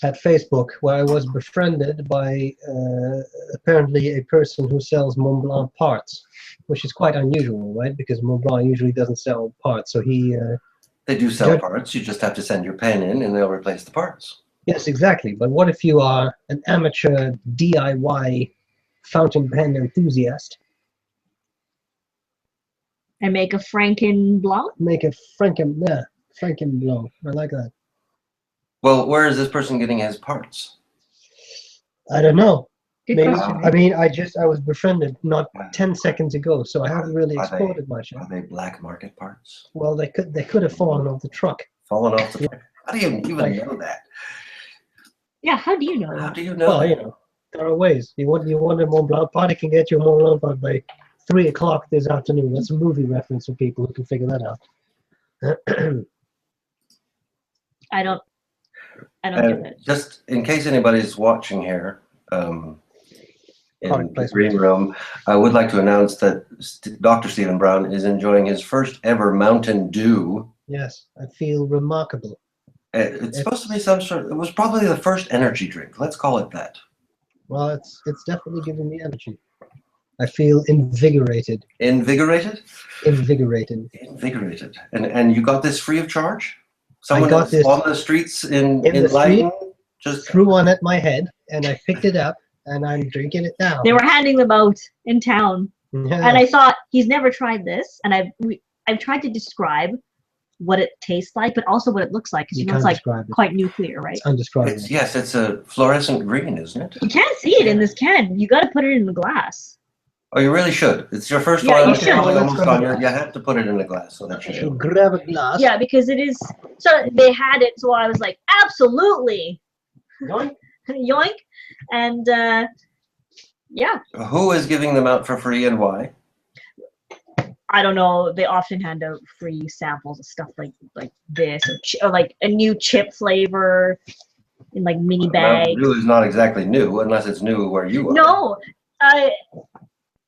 at Facebook, where I was befriended by apparently a person who sells Mont Blanc parts, which is quite unusual, right? Because Mont Blanc usually doesn't sell parts. So he they do sell parts. You just have to send your pen in, and they'll replace the parts. Yes, exactly. But what if you are an amateur DIY fountain pen enthusiast? And make a Franken Blanc? Make a Franken Blanc. I like that. Well, where is this person getting his parts? I don't know. Good Maybe, question. I mean, I was befriended not 10 seconds ago, so I haven't really explored much. Are they black market parts? Well, they could have fallen off the truck. Fallen off the truck? How do you even know that? Yeah, how do you know How that? do you know Well, that? you know, there are ways. You want a Mont Blanc part, I can get you a Mont Blanc part by 3 o'clock this afternoon. That's a movie reference for people who can figure that out. I don't get it. Just in case anybody's watching here, in the green room, I would like to announce that Dr. Stephen Brown is enjoying his first ever Mountain Dew. Yes, I feel remarkable. It's supposed to be some sort. It was probably the first energy drink. Let's call it that. Well, it's definitely giving me energy. I feel invigorated. Invigorated? Invigorated. Invigorated. And you got this free of charge? Someone got else this on the streets in the Leiden street, just threw one at my head, and I picked it up, and I'm drinking it now. They were handing them out in town, Yeah. and I thought he's never tried this, and I've tried to describe what it tastes like, but also what it looks like, because you know it's like quite nuclear, right? It's undescribable. Yes, it's a fluorescent green, isn't it? You can't see it in this can. You got to put it in the glass. Oh, you really should. It's your first Yeah, one. you It's should. probably Let's almost go on ahead. you. You have to put it in the glass so that you So should. grab a glass. Yeah, because it is. So they had it, so I was like, absolutely, Yoink. yoink, and yeah. Who is giving them out for free and why? I don't know. They often hand out free samples of stuff like this, or like a new chip flavor in like mini bags. Mountain Dew is not exactly new, unless it's new where you are. No,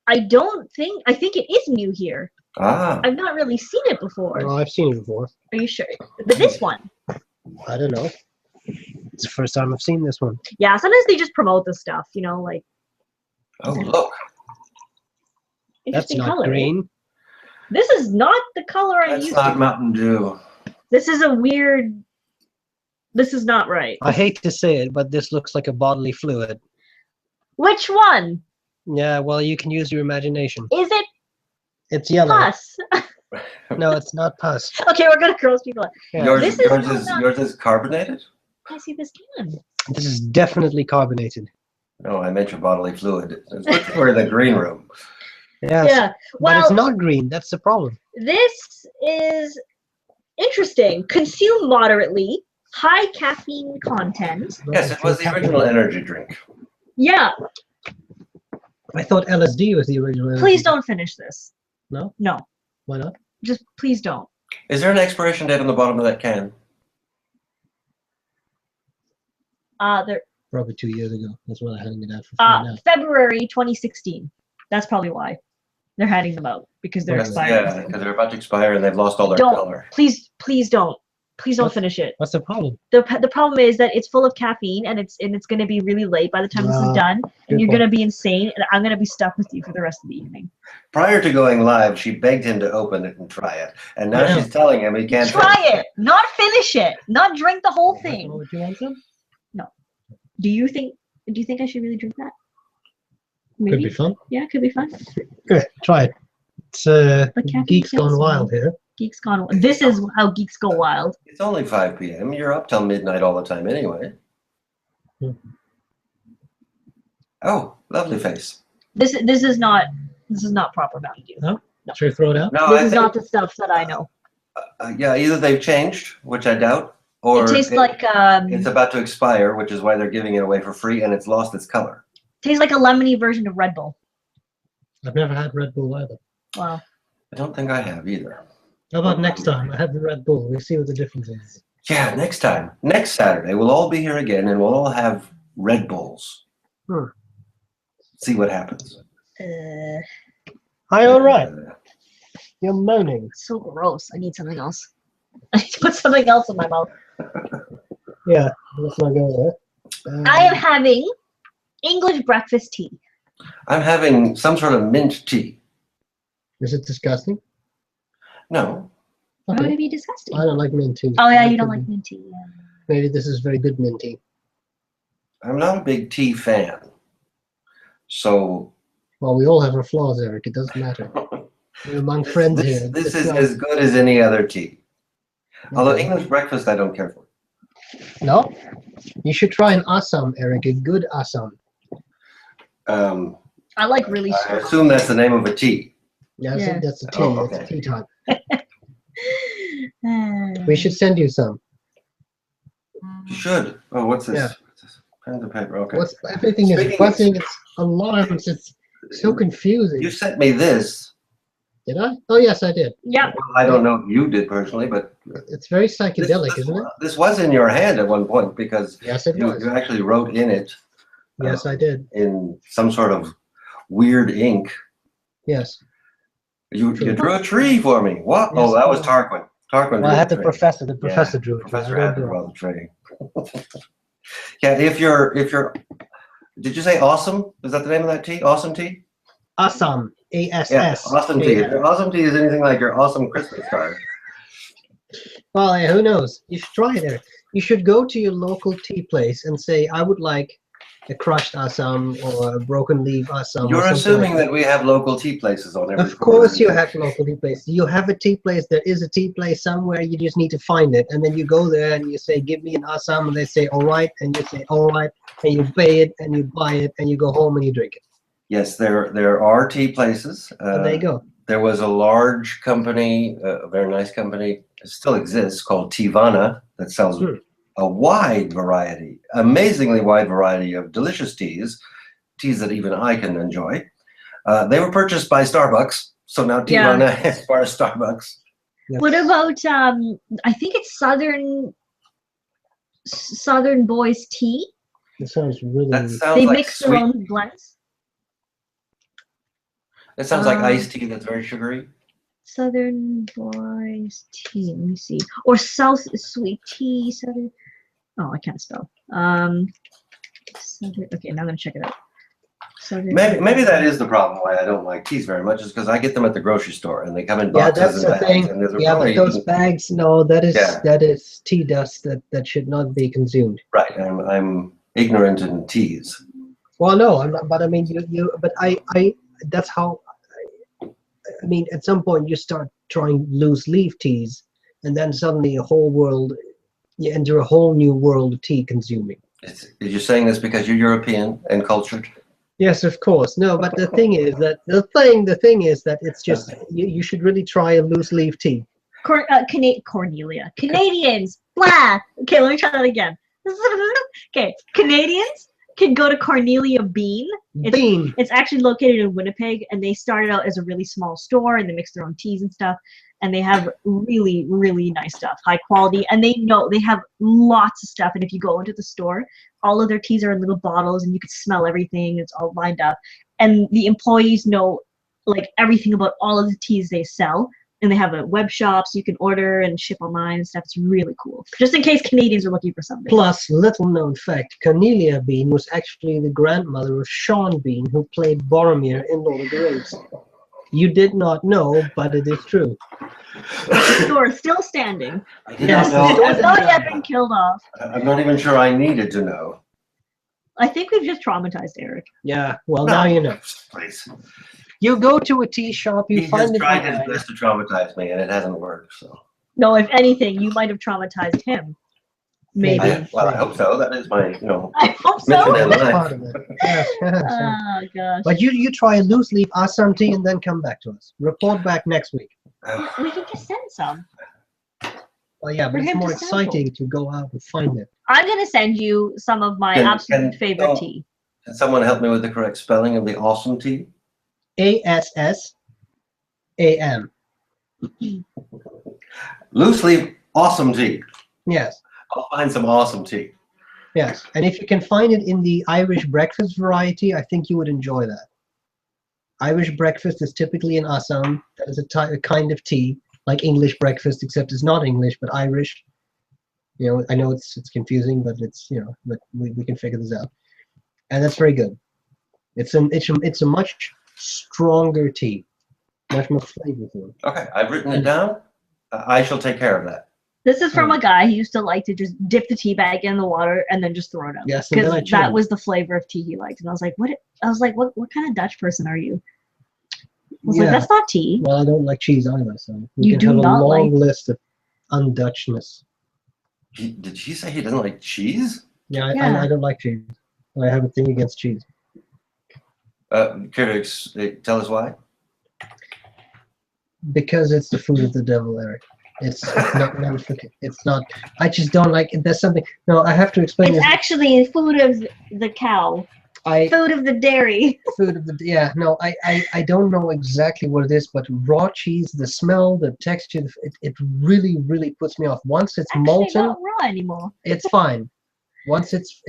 I don't think. I think it is new here. Ah. I've not really seen it before. Well, I've seen it before. Are you sure? But this one. I don't know. It's the first time I've seen this one. Yeah, sometimes they just promote the stuff, you know, like. Oh, look. That's Interesting not color. green. This is not the color I That's used not to. Mountain Dew. This is a weird. This is not right. I hate to say it, but this looks like a bodily fluid. Which one? Yeah, well, you can use your imagination. Is it It's yellow. pus? No, it's not pus. Okay, we're gonna gross people out. Yeah. Yours is carbonated? I see this can. This is definitely carbonated. No, I meant your bodily fluid. We're in the green room. Yes. Yeah. But it's Well, not green. That's the problem. this is interesting. Consume moderately. High caffeine content. Yes, it was the original energy drink. Yeah. I thought LSD was the original. Please don't finish this. No? No. Why not? Just please don't. Is there an expiration date on the bottom of that can? There. Probably 2 years ago. That's why they're handing it out for free now. February 2016. That's probably why they're handing them out, because they're expiring. Yeah, because they're about to expire and they've lost all their Don't. color. Please don't. Please don't finish it. What's the problem? The problem is that it's full of caffeine, and it's going to be really late by the time this is done, and you're going to be insane, and I'm going to be stuck with you for the rest of the evening. Prior to going live, she begged him to open it and try it, and now she's telling him he can't Try finish it, not finish it, not drink the whole thing. Would you want some? No. Do you think I should really drink that? Could Maybe. be fun. Yeah, could be fun. Good. Try it. It's caffeine Geeks kills Gone me. Wild here. Geeks gone. This is how geeks go wild. It's only 5 p.m. You're up till midnight all the time anyway. Hmm. Oh, lovely face. This is not proper Mountain Dew. No? Should we throw it out? No, This I is think, not the stuff that I know. yeah, either they've changed, which I doubt, or It tastes like it's about to expire, which is why they're giving it away for free, and it's lost its color. tastes like a lemony version of Red Bull. I've never had Red Bull either. Wow. I don't think I have either. How about next time? I have the Red Bull. We'll see what the difference is. Yeah, next time. Next Saturday, we'll all be here again, and we'll all have Red Bulls. See what happens. Hi, all right. You're moaning. So gross. I need something else. I need to put something else in my mouth. Yeah, let's not go there. I am having English breakfast tea. I'm having some sort of mint tea. Is it disgusting? No. Why would Okay. it be disgusting? I don't like mint tea. Oh yeah, you don't like mint tea. Yeah. Maybe this is very good mint tea. I'm not a big tea fan. So. Well, we all have our flaws, Eric. It doesn't matter. We're among friends here. This is as good as any other tea. Okay. Although English breakfast, I don't care for. No? You should try an Assam, Eric. A good Assam. I like really I strong. assume that's the name of a tea. Yeah, Yeah. that's a tea. Oh, That's a okay. tea type. We should send you some. You should. Oh, what's this? Yeah. What's this? Pen and paper. Okay. Everything is Speaking- buzzing. It's alarms. It's so confusing. You sent me this. Did I? Oh, yes, I did. Yeah. Well, I don't know if you did personally, but It's very psychedelic, isn't it? this was in your hand at one point because Yes, it you was. actually wrote in it Yes, I did. in some sort of weird ink. Yes. You drew a tree for me. What? Yes, Oh, that was I Tarquin. Tarquin. Well, I drew had the the tree. professor. The professor drew it. Professor I had don't to do it. draw the tree. Yeah, if you're, did you say awesome? Is that the name of that tea? Awesome tea? Assam. Yeah, ASS. awesome tea. If your awesome tea is anything like your awesome Christmas card. Well, yeah, who knows? You should try it, Eric. You should go to your local tea place and say, I would like a crushed Assam or a broken leaf Assam. You're or something assuming like that we have local tea places on every Of course you have local tea places. You have a tea place. There is a tea place somewhere. You just need to find it. And then you go there and you say, give me an Assam. And they say, all right. And you say, all right. And you pay it and you buy it and you go home and you drink it. Yes, there are tea places. And there you go. There was a large company, a very nice company, it still exists, called Tivana, that sells a wide variety, amazingly wide variety of delicious teas that even I can enjoy. They were purchased by Starbucks, so now Tivana is part of Starbucks. Yes. What about I think it's Southern Boys Tea. It sounds really. That sounds They like mix their sweet. own blends. It sounds like iced tea that's very sugary. Southern Boys Tea. Let me see. Or South Sweet Tea. Southern. Oh, I can't spell. Southern. Okay, now I'm gonna check it out. Southern. Maybe that is the problem why I don't like teas very much, is because I get them at the grocery store and they come in Yeah, boxes that's and the bags. thing. And there's Yeah, probably but those bags, no, that is tea dust that should not be consumed. right. I'm ignorant in teas. Well, no, I'm not, but I mean, but I that's how, I mean, at some point you start trying loose leaf teas, and then suddenly you enter a whole new world of tea consuming. You're saying this because you're European and cultured? Yes, of course. No, but the thing is that it's just, you should really try a loose leaf tea. Cornelia. Canadians. Blah. Okay, let me try that again. Okay, Canadians can go to Cornelia Bean. It's actually located in Winnipeg, and they started out as a really small store, and they mix their own teas and stuff. And they have really, really nice stuff, high quality. And they have lots of stuff. And if you go into the store, all of their teas are in little bottles, and you can smell everything. It's all lined up. And the employees know like everything about all of the teas they sell. And they have a web shop, so you can order and ship online and stuff. It's really cool. Just in case Canadians are looking for something. Plus, little known fact, Cornelia Bean was actually the grandmother of Sean Bean, who played Boromir in Lord of the Rings. You did not know, but it is true. The store is still standing. I did Yes, not It know. has not yet been killed off. I'm not even sure I needed to know. I think we've just traumatized Eric. Yeah, well, now you know. Please. You go to a tea shop, you He has find it tried his online. best to traumatize me, and it hasn't worked. So. No, if anything, you might have traumatized him. Maybe. Maybe. I hope so. That is my, I hope mission so. in That's life. part of it. Yes, yes, yes. Oh gosh. But you try a loose leaf Assam tea and then come back to us. Report back next week. We can just send some. Well, yeah, For but it's him more to sample. exciting to go out and find it. I'm gonna send you some of my absolute favorite oh. tea. Can someone help me with the correct spelling of the awesome tea? ASSAM. Loose leaf awesome tea. Yes, I'll find some awesome tea. yes. And if you can find it in the Irish breakfast variety, I think you would enjoy that. Irish breakfast is typically in Assam. That is a kind of tea, like English breakfast, except it's not English, but Irish. You know, I know it's confusing, but but we can figure this out, and that's very good. It's a much stronger tea, much more flavorful. Okay, I've written it down. I shall take care of that. This is from a guy who used to like to just dip the tea bag in the water and then just throw it out. Yes, because that was the flavor of tea he liked. And I was like, what? I was like, what kind of Dutch person are you? I was like, that's not tea. Well, I don't like cheese either, so you do have not a long like list of un-Dutchness. Did he say he doesn't like cheese? Yeah, I don't like cheese. I have a thing against cheese. Care to tell us why? Because it's the food of the devil, Eric. It's not. It's not. I just don't like it. There's something. No, I have to explain. It's actually food of the cow. Food of the dairy. Food of the No, I don't know exactly what it is, but raw cheese, the smell, the texture, it really puts me off. Once it's molten, not raw anymore. It's fine. Once it's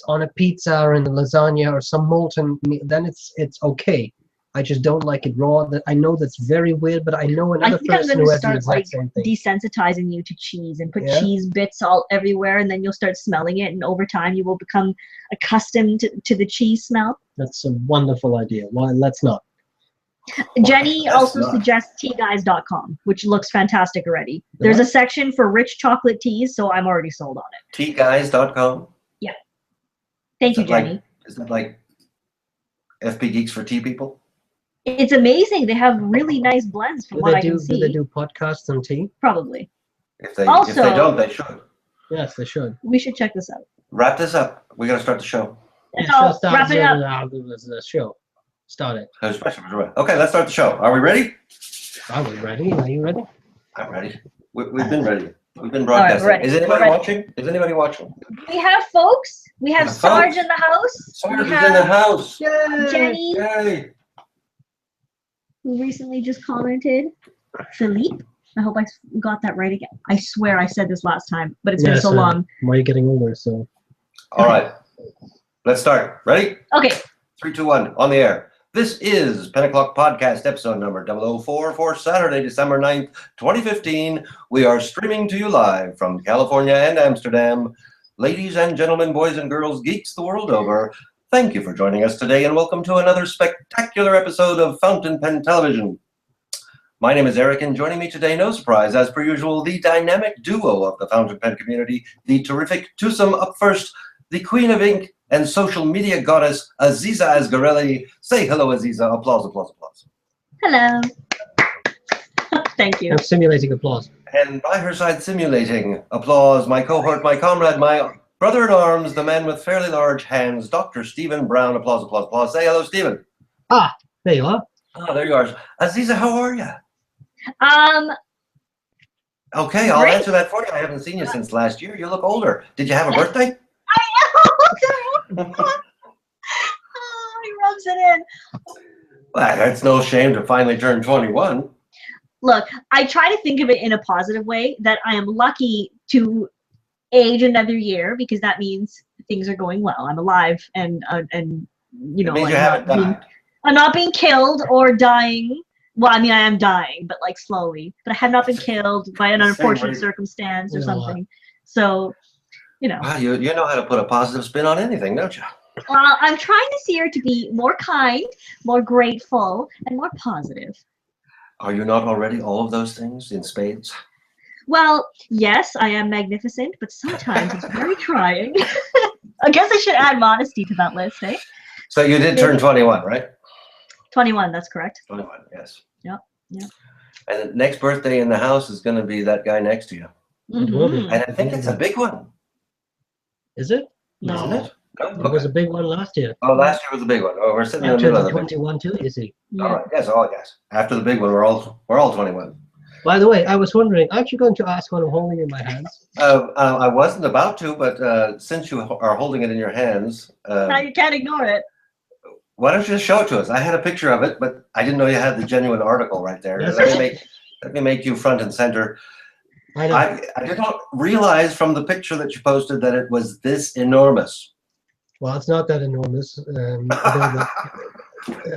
on a pizza or in a lasagna or some molten meat, then it's okay. I just don't like it raw. That I know that's very weird, but I know another person who has the exact same thing. Desensitizing you to cheese and put cheese bits all everywhere, and then you'll start smelling it, and over time you will become accustomed to the cheese smell. That's a wonderful idea. Why? Let's not. Jenny also suggests teaguys.com, which looks fantastic already. There's a section for rich chocolate teas, so I'm already sold on it. Teaguys.com? Yeah. Thank you, Jenny. Is that like FP Geeks for tea people? It's amazing. They have really nice blends from what I can see. Do they do podcasts on tea? Probably. If they don't, they should. Yes, they should. We should check this out. Wrap this up. We got to start the show. Wrap it up. The show. Start it. Okay, let's start the show. Are we ready? Are we ready? Are you ready? I'm ready. We've been ready. We've been broadcasting. Right, Is anybody watching? Is anybody watching? We have folks. We have Sarge in the house. Sarge is in the house. Yay! Jenny. Yay! Who recently just commented. Philippe. I hope I got that right again. I swear I said this last time, but it's been so long. Why are you getting older? So. All right. Let's start. Ready? Okay. 3, 2, 1. On the air. This is Pen O'Clock Podcast, episode number 004 for Saturday, December 9th, 2015. We are streaming to you live from California and Amsterdam. Ladies and gentlemen, boys and girls, geeks the world over, thank you for joining us today and welcome to another spectacular episode of Fountain Pen Television. My name is Eric, and joining me today, no surprise, as per usual, the dynamic duo of the Fountain Pen community, the terrific twosome. Up first, the queen of ink and social media goddess, Azizah Asgarelli. Say hello, Azizah. Applause, applause, applause. Hello. Thank you. I'm simulating applause. And by her side, simulating applause, my cohort, my comrade, my brother-in-arms, the man with fairly large hands, Dr. Stephen Brown. Applause, applause, applause. Say hello, Stephen. Ah, there you are. Oh, there you are. Azizah, how are you? Okay, I'll answer that for you. I haven't seen you since last year. You look older. Did you have a birthday? Oh, he rubs it in. Well, it's no shame to finally turn 21. Look, I try to think of it in a positive way, that I am lucky to age another year because that means things are going well. I'm alive and you know, I'm not being killed or dying. Well, I mean, I am dying, but like slowly. But I have not been killed by an unfortunate circumstance or something. So, you know. Wow, you know how to put a positive spin on anything, don't you? Well, I'm trying this year to be more kind, more grateful, and more positive. Are you not already all of those things in spades? Well, yes, I am magnificent, but sometimes it's very trying. I guess I should add modesty to that list, eh? So you did turn 21, right? 21, that's correct. 21, yes. Yep, yep. And the next birthday in the house is going to be that guy next to you. Mm-hmm. And I think it's a big one. Is it? No. Isn't it? No? It was a big one last year. Oh, last year was a big one. Oh, we're sitting in the middle of the 21 too, you see. Yeah. All right, yes, oh yes. After the big one, we're all 21. By the way, I was wondering, aren't you going to ask what I'm holding in my hands? I wasn't about to, but since you are holding it in your hands, Now you can't ignore it. why don't you just show it to us? I had a picture of it, but I didn't know you had the genuine article right there. Yes. Let me make you front and center. I did not realize from the picture that you posted that it was this enormous. Well, it's not that enormous.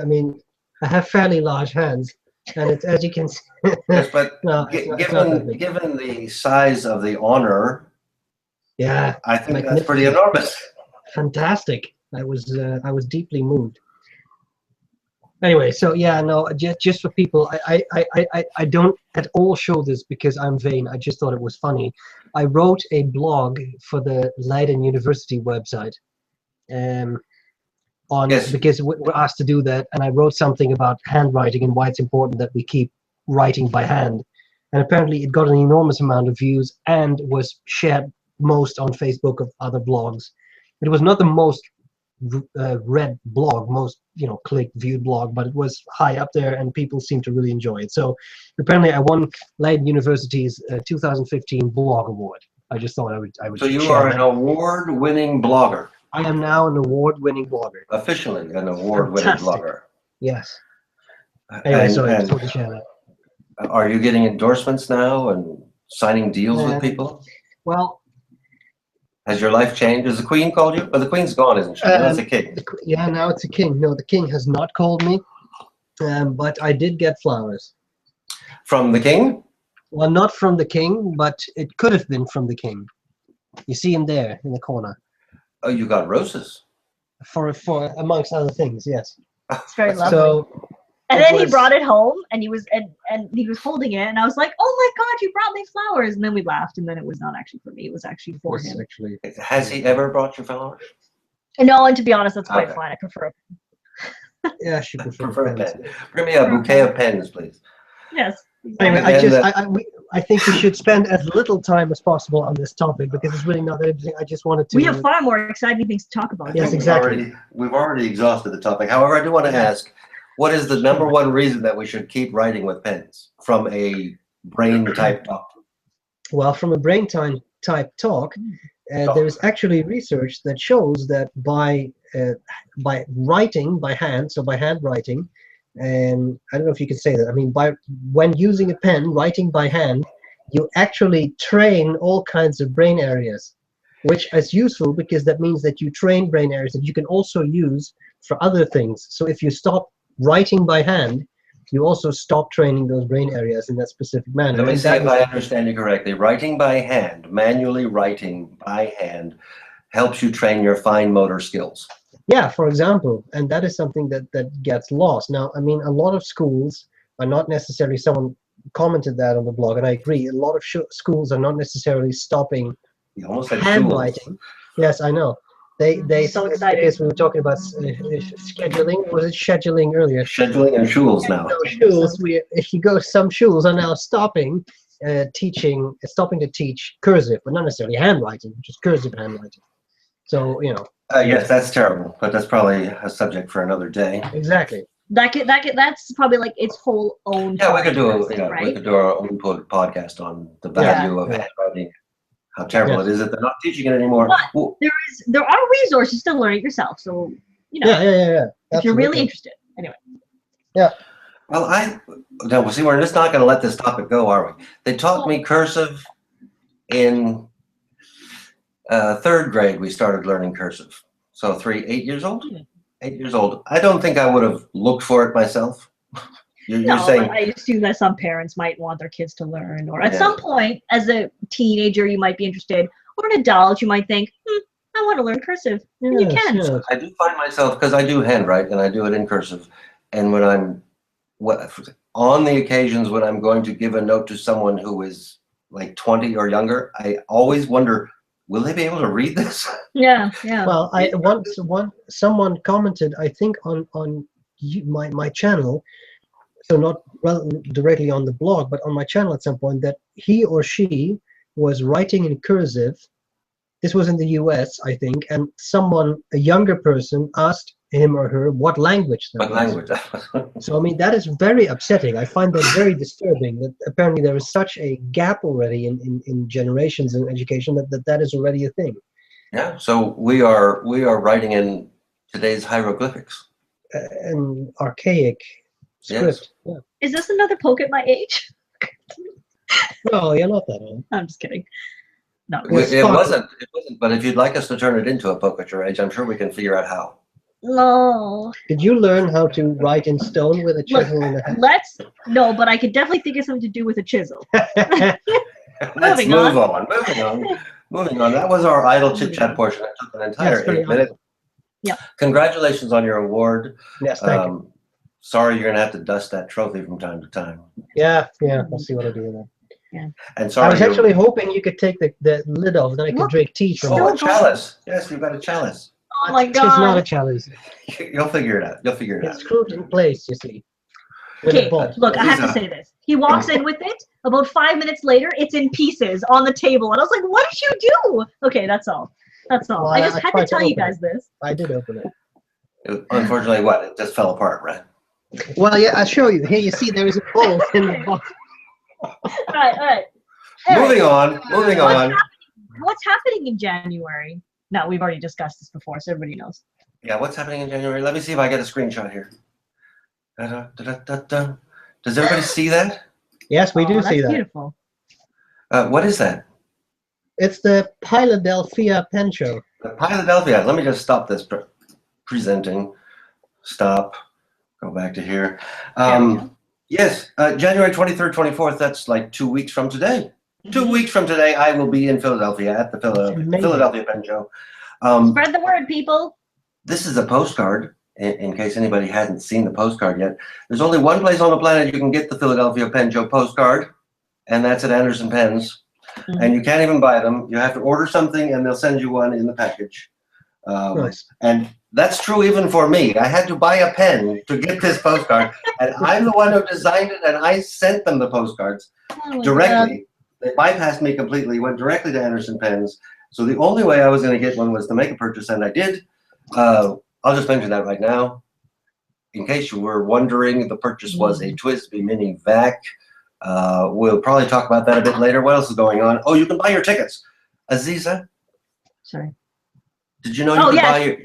I mean, I have fairly large hands, and it's, as you can see. Yes, but No, given the size of the honor Yeah, I think that's pretty enormous. fantastic. I was deeply moved. Anyway, so yeah, no, just for people, I don't at all show this because I'm vain. I just thought it was funny. I wrote a blog for the Leiden University website, because we're asked to do that, and I wrote something about handwriting and why it's important that we keep writing by hand. And apparently, it got an enormous amount of views and was shared most on Facebook of other blogs. It was not the most read blog, most click viewed blog, but it was high up there and people seem to really enjoy it. So apparently I won Leiden University's 2015 blog award. I just thought I would So you share are that. an award-winning blogger. I am now an award-winning blogger. Officially an award-winning Fantastic. blogger. Yes. Anyway, And- so I and just wanted to share that. Are you getting endorsements now and signing deals with people? Well, Has your life changed? Has the Queen called you? Well, the Queen's gone, isn't she? Now it's a king. yeah, now it's a king. No, the king has not called me, but I did get flowers. From the king? Well, not from the king, but it could have been from the king. You see him there in the corner. Oh, you got roses. For amongst other things, yes. It's very lovely. So, and it then he was- brought it home, and he was holding it, and I was like, "Oh my God, you brought me flowers!" And then we laughed, and then it was not actually for me; it was actually for it's him. actually, Has he ever brought you flowers? And no, and to be honest, that's quite Okay. fine. I prefer. yeah, she prefers Prefer a pens. pen. Bring me a bouquet of pens, please. Yes. Anyway, And I think we should spend as little time as possible on this topic because it's really not that interesting. I just wanted to. We have far more exciting things to talk about. Yes, don't we? exactly. We've already exhausted the topic. However, I do want to ask, what is the number one reason that we should keep writing with pens from a brain-type doctor? Well, from a brain time type talk, there is actually research that shows that by writing by hand, so by handwriting, and I don't know if you can say that. I mean, when using a pen, writing by hand, you actually train all kinds of brain areas, which is useful because that means that you train brain areas that you can also use for other things. So if you stop writing by hand, you also stop training those brain areas in that specific manner. Let me And see that if I understand you correctly. Writing by hand, manually writing by hand, helps you train your fine motor skills. Yeah, for example, and that is something that gets lost. Now, I mean, a lot of schools are not necessarily, someone commented that on the blog, and I agree, a lot of schools are not necessarily stopping You almost said handwriting. schools. Yes, I know. They So excited. because we were talking about scheduling. Was it scheduling earlier? Scheduling and schools now. No, schools. If you go, some schools are now stopping to teach cursive, but not necessarily handwriting, just cursive handwriting. So Yes, that's terrible, but that's probably a subject for another day. exactly. That's probably like its whole own. Yeah, we could do podcast, right? we could do our own podcast on the value of Yeah. handwriting, how terrible Yes. it is that they're not teaching it anymore. But Well, there are resources to learn it yourself. So Yeah. if you're really Absolutely. interested, anyway. well, no, see, we're just not going to let this topic go, are we? They taught me cursive in third grade. We started learning cursive. So 8 years old? 8 years old. I don't think I would have looked for it myself. You're No, saying, but I assume that some parents might want their kids to learn, or at Yeah. some point, as a teenager, you might be interested, or an adult, you might think, I want to learn cursive. And you Yes, can. yes. I do find myself, because I do handwrite and I do it in cursive, and when on the occasions when I'm going to give a note to someone who is like 20 or younger, I always wonder, will they be able to read this? Yeah. Well, someone commented, I think on my channel, so not directly on the blog, but on my channel at some point, that he or she was writing in cursive. This was in the US, I think, and a younger person, asked him or her what language that What was. language? So, I mean, that is very upsetting. I find that very disturbing, that apparently there is such a gap already in generations in education that is already a thing. Yeah, so we are writing in today's hieroglyphics. An archaic script. Yeah. Is this another poke at my age? No, you're not that old. I'm just kidding. No. Yes, It fine. wasn't, but if you'd like us to turn it into a poke at your age, I'm sure we can figure out how. No. Did you learn how to write in stone with a chisel in the hand? No, but I could definitely think of something to do with a chisel. Let's Moving move on. Moving on. Moving on. That was our idle chit chat portion. It took an entire 8 minutes. Yeah. Congratulations on your award. Yes, thank you. Sorry, you're gonna have to dust that trophy from time to time. Yeah. I'll see what I do with that. Yeah. And sorry, I was actually hoping you could take the lid off, then I could drink tea from Oh, it. a chalice. Yes, we've got a chalice. Oh my It's not a god. chalice. You'll figure it out. You'll figure it It's out. screwed in place, you see. With Okay, a bolt. look, I have to say this. He walks in with it. About 5 minutes later, it's in pieces on the table, and I was like, "What did you do?" Okay, that's all. That's all. Well, I just I had to tried to tell you open guys this. I did open it. Unfortunately, what? It just fell apart, right? Well, yeah, I'll show you. Here, you see, there is a bolt in the box. All right. Moving on. Moving on. What's happening in January? No, we've already discussed this before, so everybody knows. Yeah, what's happening in January? Let me see if I get a screenshot here. Da-da-da-da-da. Does everybody see that? Yes, we do see That's that. beautiful. What is that? It's the Philadelphia Pen Show. Philadelphia. Let me just stop this presenting. Stop. Go back to here. Yes, January 23rd, 24th. That's like 2 weeks from today. 2 weeks from today, I will be in Philadelphia at the Philadelphia Pen Show. Spread the word, people. This is a postcard, in case anybody hasn't seen the postcard yet. There's only one place on the planet you can get the Philadelphia Pen Show postcard, and that's at Anderson Pens. And you can't even buy them. You have to order something, and they'll send you one in the package. Nice. And that's true even for me. I had to buy a pen to get this postcard, and I'm the one who designed it, and I sent them the postcards directly. They bypassed me completely, went directly to Anderson Pens. So the only way I was going to get one was to make a purchase, and I did. I'll just mention that right now. In case you were wondering, the purchase was a TWSBI Mini vac. We'll probably talk about that a bit later. What else is going on? Oh, you can buy your tickets. Azizah, Sorry. did you know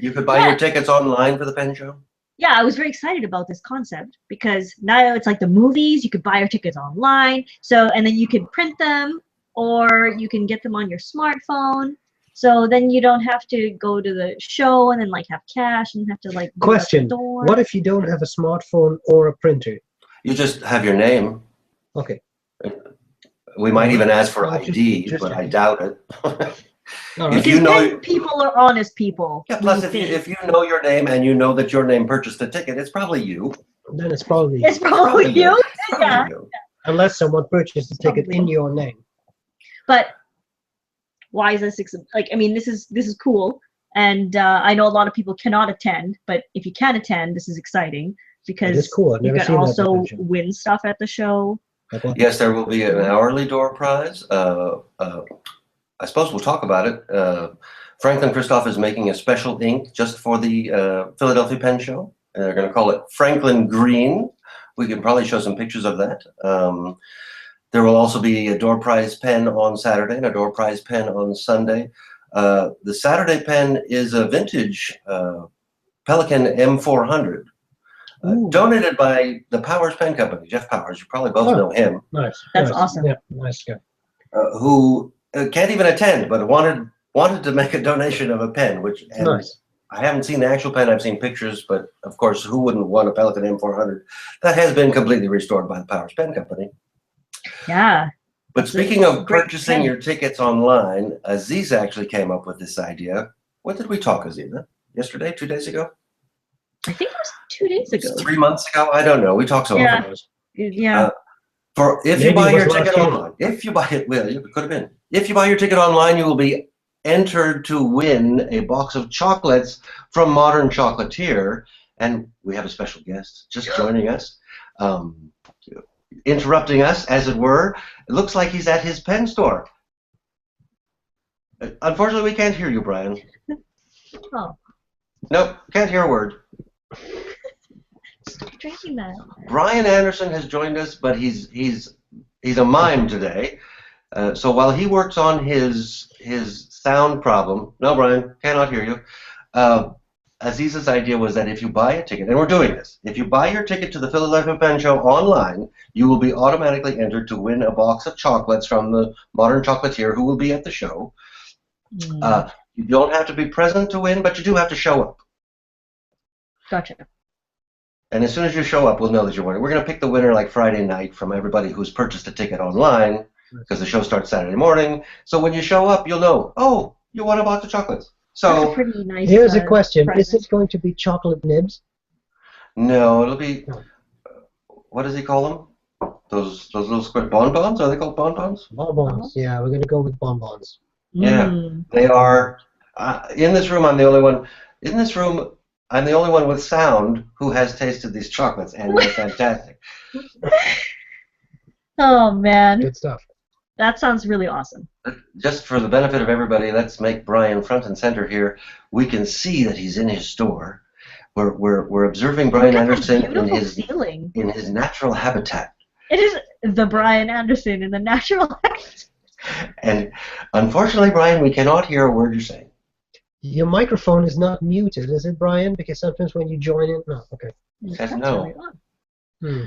you could buy your tickets online for the pen show? Yeah, I was very excited about this concept because now it's like the movies. You could buy your tickets online. So, and then you could print them or you can get them on your smartphone. So then you don't have to go to the show and then like have cash and have to like go Question. to the store. What if you don't have a smartphone or a printer? You just have your name. Okay. We might even ask for Well, ID, just but I doubt it. All If right. you know, Then people are honest people. yeah, plus if you know your name and you know that your name purchased the ticket, it's probably you. Then it's probably It's probably you. It's probably Yeah. you. unless someone purchased the ticket in your name. But why is this like? I mean, this is cool, and I know a lot of people cannot attend. But if you can attend, this is exciting because It is cool. I've you never can seen that also dimension. win stuff at the show. Like what? Yes, there will be an hourly door prize. I suppose we'll talk about it. Franklin Christoph is making a special ink just for the Philadelphia Pen Show. They're going to call it Franklin Green. We can probably show some pictures of that. There will also be a door prize pen on Saturday and a door prize pen on Sunday. The Saturday pen is a vintage Pelikan M400, donated by the Powers Pen Company, Jeff Powers. You probably both know him. Nice. That's nice. awesome. Yeah, nice guy. Who can't even attend, but wanted to make a donation of a pen, which Nice. I haven't seen the actual pen. I've seen pictures, but of course, who wouldn't want a Pelikan M400? That has been completely restored by the Powers Pen Company. Yeah. But speaking of great purchasing pen. your tickets online, Azizah actually came up with this idea. When did we talk, Azizah? Yesterday? 2 days ago? I think it was 2 days ago. 3 months ago? I don't know. We talked so Yeah. often. Yeah. For if Maybe you buy it was your last ticket year. online, if you buy it, well, it could have been. If you buy your ticket online, you will be entered to win a box of chocolates from Modern Chocolatier, and we have a special guest just joining us, interrupting us, as it were. It looks like he's at his pen store. Unfortunately, we can't hear you, Brian. Oh. Nope, can't hear a word. Stop drinking that. Brian Anderson has joined us, but he's a mime today. So while he works on his sound problem, no, Brian, cannot hear you. Azizah's idea was that if you buy a ticket, and we're doing this, if you buy your ticket to the Philadelphia Pen Show online, you will be automatically entered to win a box of chocolates from the Modern Chocolatier, who will be at the show. You don't have to be present to win, but you do have to show up. Gotcha. And as soon as you show up, we'll know that you're winning. We're going to pick the winner like Friday night from everybody who's purchased a ticket online. because the show starts Saturday morning. So when you show up, you'll know, oh, you want a box of chocolates. That's a So pretty nice. Here's a question: present. is it going to be chocolate nibs? no, it'll be, what does he call them? Those little square bonbons? Are they called bonbons? Bonbons. Yeah, we're gonna go with bonbons. Yeah, Mm. they are. In this room, I'm the only one. In this room, I'm the only one with sound who has tasted these chocolates, and they're fantastic. Oh man, Good stuff. that sounds really awesome. Just for the benefit of everybody, let's make Brian front and center here. We can see that he's in his store. We're observing Brian Look at the Anderson in beautiful his ceiling. natural habitat. It is the Brian Anderson in the natural habitat. And unfortunately, Brian, we cannot hear a word you're saying. Your microphone is not muted, is it, Brian? Because sometimes when you join in, no. Okay. Says That's no. really odd. Hmm.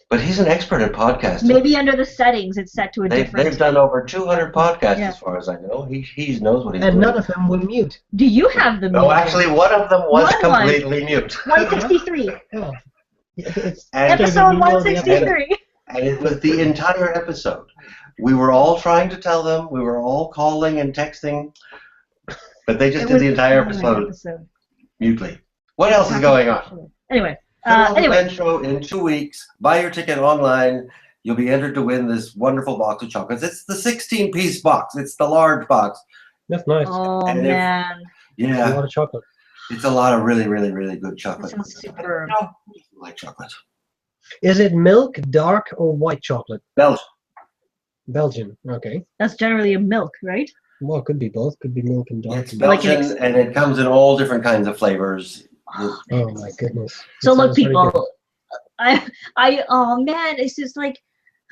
But he's an expert at podcasting. Maybe under the settings it's set to a different. They've done over 200 podcasts, Yeah. as far as I know. He knows what he's And doing. none of them will mute. Do you have the No, music? actually, one of them was One was. completely mute. 163. Oh. It's And- Episode middle of the 163. And it was the entire episode. We were all trying to tell them. We were all calling and texting. But they just It did was the entire entire episode mutely. What else is going on? Anyway, Bristol anyway, Pen Show in 2 weeks. Buy your ticket online. You'll be entered to win this wonderful box of chocolates. It's the 16-piece box. It's the large box. That's nice. oh And if- man, It's a Yeah, lot of chocolate. it's a lot of really, really, really good that chocolate. sounds superb. I like chocolate. Is it milk, dark, or white chocolate? Belgium. Belgian. Okay. That's generally a milk, right? Well, it could be both. Could be milk and dark. It's and Like an Belgian, and it comes in all different kinds of flavors. Oh my goodness. So It look, sounds very good. people, oh man, it's just like,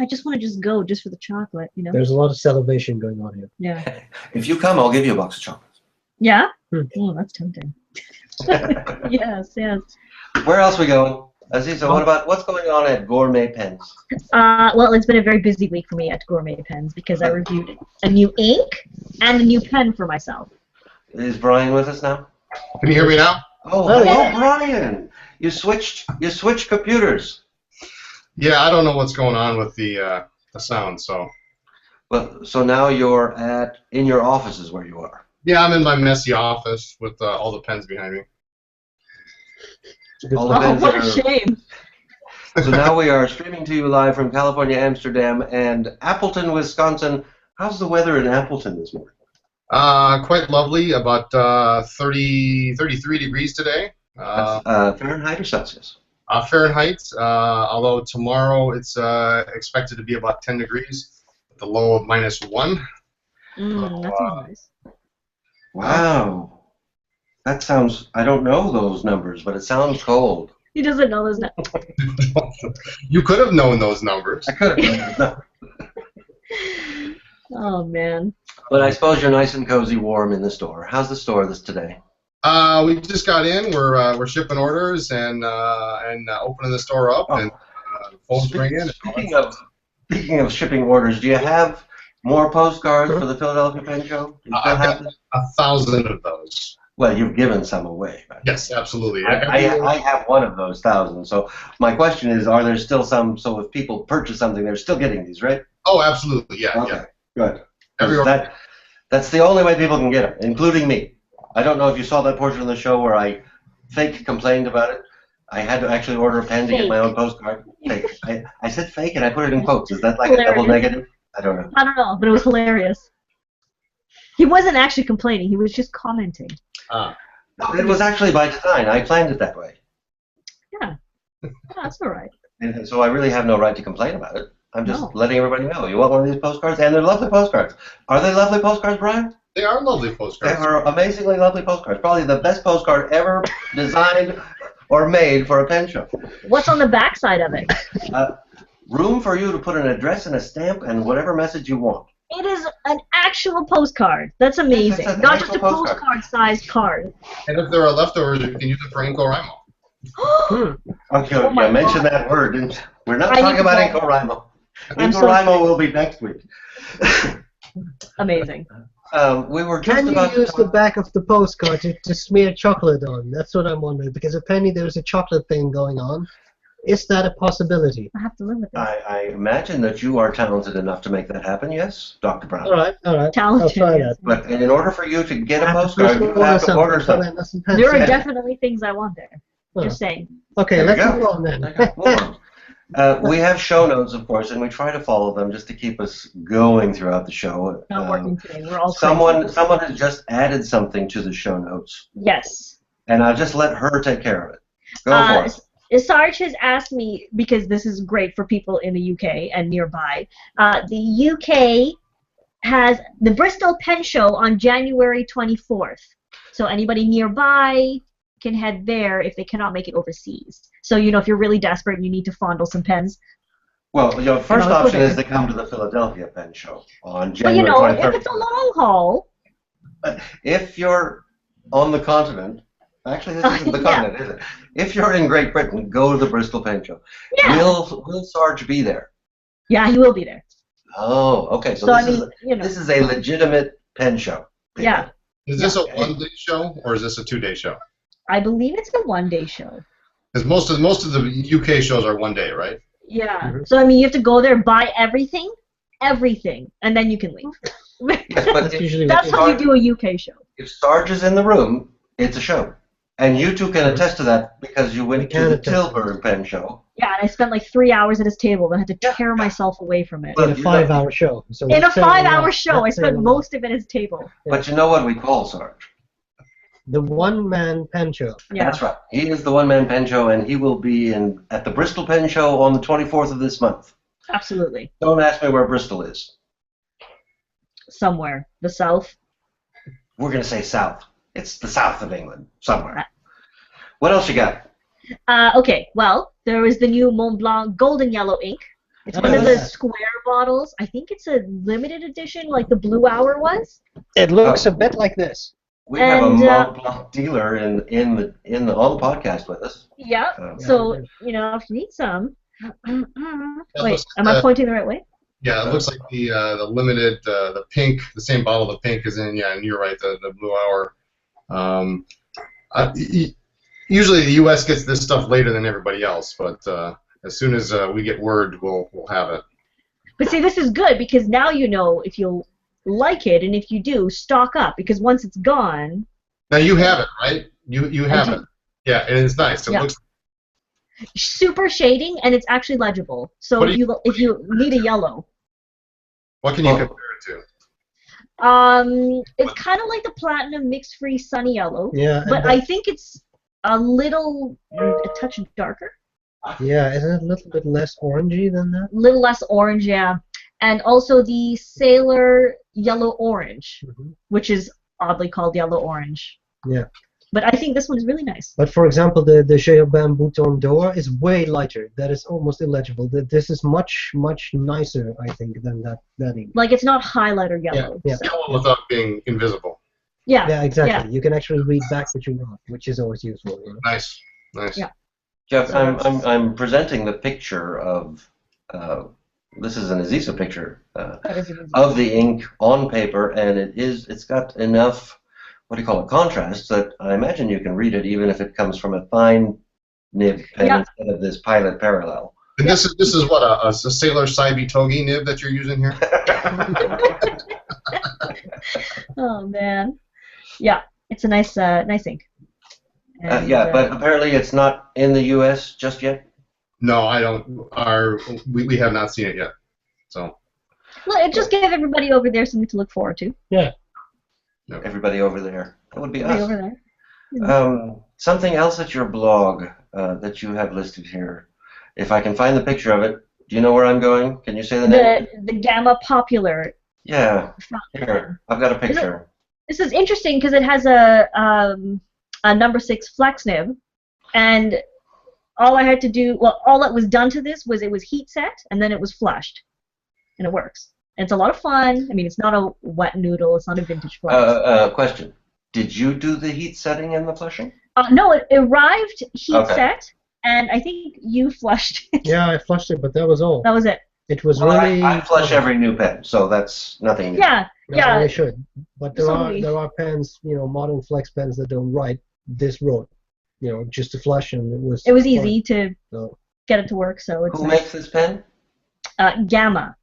I just want to just go just for the chocolate, you know? There's a lot of celebration going on here. Yeah. If you come, I'll give you a box of chocolates. Yeah? Hmm. Oh, that's tempting. Yes, yes. Where else we going? Azizah, what's going on at Gourmet Pens? Well, it's been a very busy week for me at Gourmet Pens because I reviewed a new ink and a new pen for myself. Is Brian with us now? Can you hear me now? Oh, Oh, hello, yeah. Brian. You switched computers. Yeah, I don't know what's going on with the sound. So Well, so now you're in your office is where you are. yeah, I'm in my messy office with all the pens behind me. All the Oh, pens what a are- shame. So now we are streaming to you live from California, Amsterdam, and Appleton, Wisconsin. How's the weather in Appleton this morning? Quite lovely, about 33 degrees today. That's, Fahrenheit or Celsius? Fahrenheit, although tomorrow it's expected to be about 10 degrees, with a low of -1. That sounds nice. Wow. That sounds, I don't know those numbers, but it sounds cold. He doesn't know those. You could have known those numbers. I could have done Oh man. But I suppose you're nice and cozy warm in the store. How's the store today? We just got in. We're shipping orders and opening the store up, and phones ringing. Speaking of shipping orders, do you have more postcards for the Philadelphia Pen Show? Do you still I've have got this? 1,000 of those. Well, you've given some away. Right? Yes, absolutely. I have one of those 1,000. So my question is, are there still some? So if people purchase something, they're still getting these, right? Oh, absolutely. Yeah, Okay, yeah. good. Every 'Cause that's the only way people can get them, including me. I don't know if you saw that portion of the show where I fake complained about it. I had to actually order a pen to get my own postcard. Fake. I said fake and I put it in quotes. Is that like a double negative? I don't know. I don't know, but it was hilarious. He wasn't actually complaining. He was just commenting. It was actually by design. I planned it that way. Yeah. Oh, that's all right. And so I really have no right to complain about it. I'm just No. letting everybody know. You want one of these postcards? And they're lovely postcards. Are they lovely postcards, Brian? They are lovely They postcards. are amazingly lovely postcards. Probably the best postcard ever designed or made for a pen show. What's on the back side of it? Room for you to put an address and a stamp and whatever message you want. It is an actual postcard. That's amazing. It's an Not just a actual postcard. postcard-sized card. And if there are leftovers, you can use it for Incorimo. Okay, Oh my I mentioned that word, didn't you? We're not I need talking to about go. Incorimo. I'm so Incorimo will be next week. Amazing. We were just Can you about to use the talk. back of the postcard to smear chocolate on? That's what I'm wondering. Because apparently there's a chocolate thing going on. Is that a possibility? I have to live with it. I imagine that you are talented enough to make that happen, yes, Dr. Brown. All right. I'll Talented. try yes. that. But in order for you to get a I have to postcard, you have to order something. There are Yeah. definitely things I want there. Oh. Just saying. Okay, There let's you go. move on then. Okay, move on. We have show notes, of course, and we try to follow them just to keep us going throughout the show. Not working today. We're all Someone crazy. has just added something to the show notes, Yes. and I'll just let her take care of it. Go for it. Sarge has asked me, because this is great for people in the UK and nearby, the UK has the Bristol Pen Show on January 24th. So anybody nearby can head there if they cannot make it overseas. So, you know, if you're really desperate and you need to fondle some pens. Well, your first No, option okay. is to come to the Philadelphia Pen Show on But, January you know, 23rd. if it's a long haul, If you're on the continent, actually this isn't the Yeah. continent, is it? If you're in Great Britain, go to the Bristol Pen Show. yeah. Will Sarge be there? Yeah, he will be there. Oh, okay. So, So, I this, mean, you know. this is a legitimate pen show. Yeah. Is this a one-day show or is this a two-day show? I believe it's a one-day show. Because most of the UK shows are one day, right? Yeah. Mhm. So, I mean, you have to go there, buy everything, and then you can leave. Yes, but That's usually what That's how you do a UK show. if Sarge is in the room, it's a show. And you two can attest to that because you We went can to the attest. Tilburg Pen Show. Yeah, and I spent like 3 hours at his table, and I had to tear myself away from it. Well, in a you 5-hour show. So In a that's saying 5-hour lot. show, I That's saying spent a lot. most of it at his table. But you know what we call Sarge? The one-man pen show. Yeah. That's right. He is the one-man pen show, and he will be at the Bristol Pen Show on the 24th of this month. Absolutely. Don't ask me where Bristol is. Somewhere. The South. We're going to say south. It's the south of England, somewhere. What else you got? Okay, well, there is the new Mont Blanc Golden Yellow ink. It's Oh, one of the yeah. square bottles. I think it's a limited edition, like the Blue Hour was. It looks a bit like this. We have a And, Mont Blanc dealer on the podcast with us. Yeah. Um, So, you know, if you need some. Wait, looks am I like pointing the right way? Yeah, it looks like the limited, the pink, the same bottle the pink is in. Yeah, and you're right, the Blue Hour. Usually the U.S. gets this stuff later than everybody else, but as soon as we get word, we'll have it. But see, this is good because now you know if you'll like it, and if you do, stock up because once it's gone. Now you have it, right? You have do. it. Yeah, and it's nice. It Yeah. looks. Super shading, and it's actually legible. So What if do you need a yellow, What can you compare it to? it's kind of like the Platinum Mix Free Sunny Yellow, Yeah. but I think it's a touch darker, Yeah, isn't it a little bit less orangey than that? a little less orange, yeah, and also the Sailor Yellow Orange, Mhm. which is oddly called Yellow Orange. Yeah. But I think this one is really nice. But for example, the Cherubin Bouton d'Or is way lighter. That is almost illegible. This is much nicer, I think, than that ink. Like it's not highlighter yellow. Yeah. So. Yellow without being invisible. Yeah. Yeah, exactly. Yeah. You can actually read back what you want, which is always useful. You know? Nice. Yeah. Jeff, So that's- I'm presenting the picture of. This is an Azizah picture That is amazing. of the ink on paper, and it's got enough. What do you call it? Contrast that I imagine you can read it even if it comes from a fine nib pen Yeah. instead of this Pilot Parallel. And this is what a Sailor Saibi Togi nib that you're using here. Oh man. Yeah, it's a nice ink. And, Yeah, but apparently it's not in the U.S. just yet. No, I don't. We have not seen it yet. So well, it just gave everybody over there something to look forward to. Yeah. Everybody over there. That would be Everybody us. over there. Something else at your blog that you have listed here. If I can find the picture of it, do you know where I'm going? Can you say the name? The Gamma Popular. Yeah. Here, I've got a picture. This is interesting because it has a number 6 flex nib, and all I had to do, well, all that was done to this was it was heat set and then it was flushed, and it works. And it's a lot of fun. I mean, it's not a wet noodle. It's not a vintage flex. Question. Did you do the heat setting and the flushing? No, it arrived heat Okay. set, and I think you flushed it. Yeah, I flushed it, but that was all. That was it. It was Well, really. I flush every new pen, so that's nothing new. Yeah, That's how yeah. they should. But there Totally. are pens, modern flex pens that don't write this road, just to flush, and it was. It was easy to So, get it to work. So it's Who makes this pen? Gamma.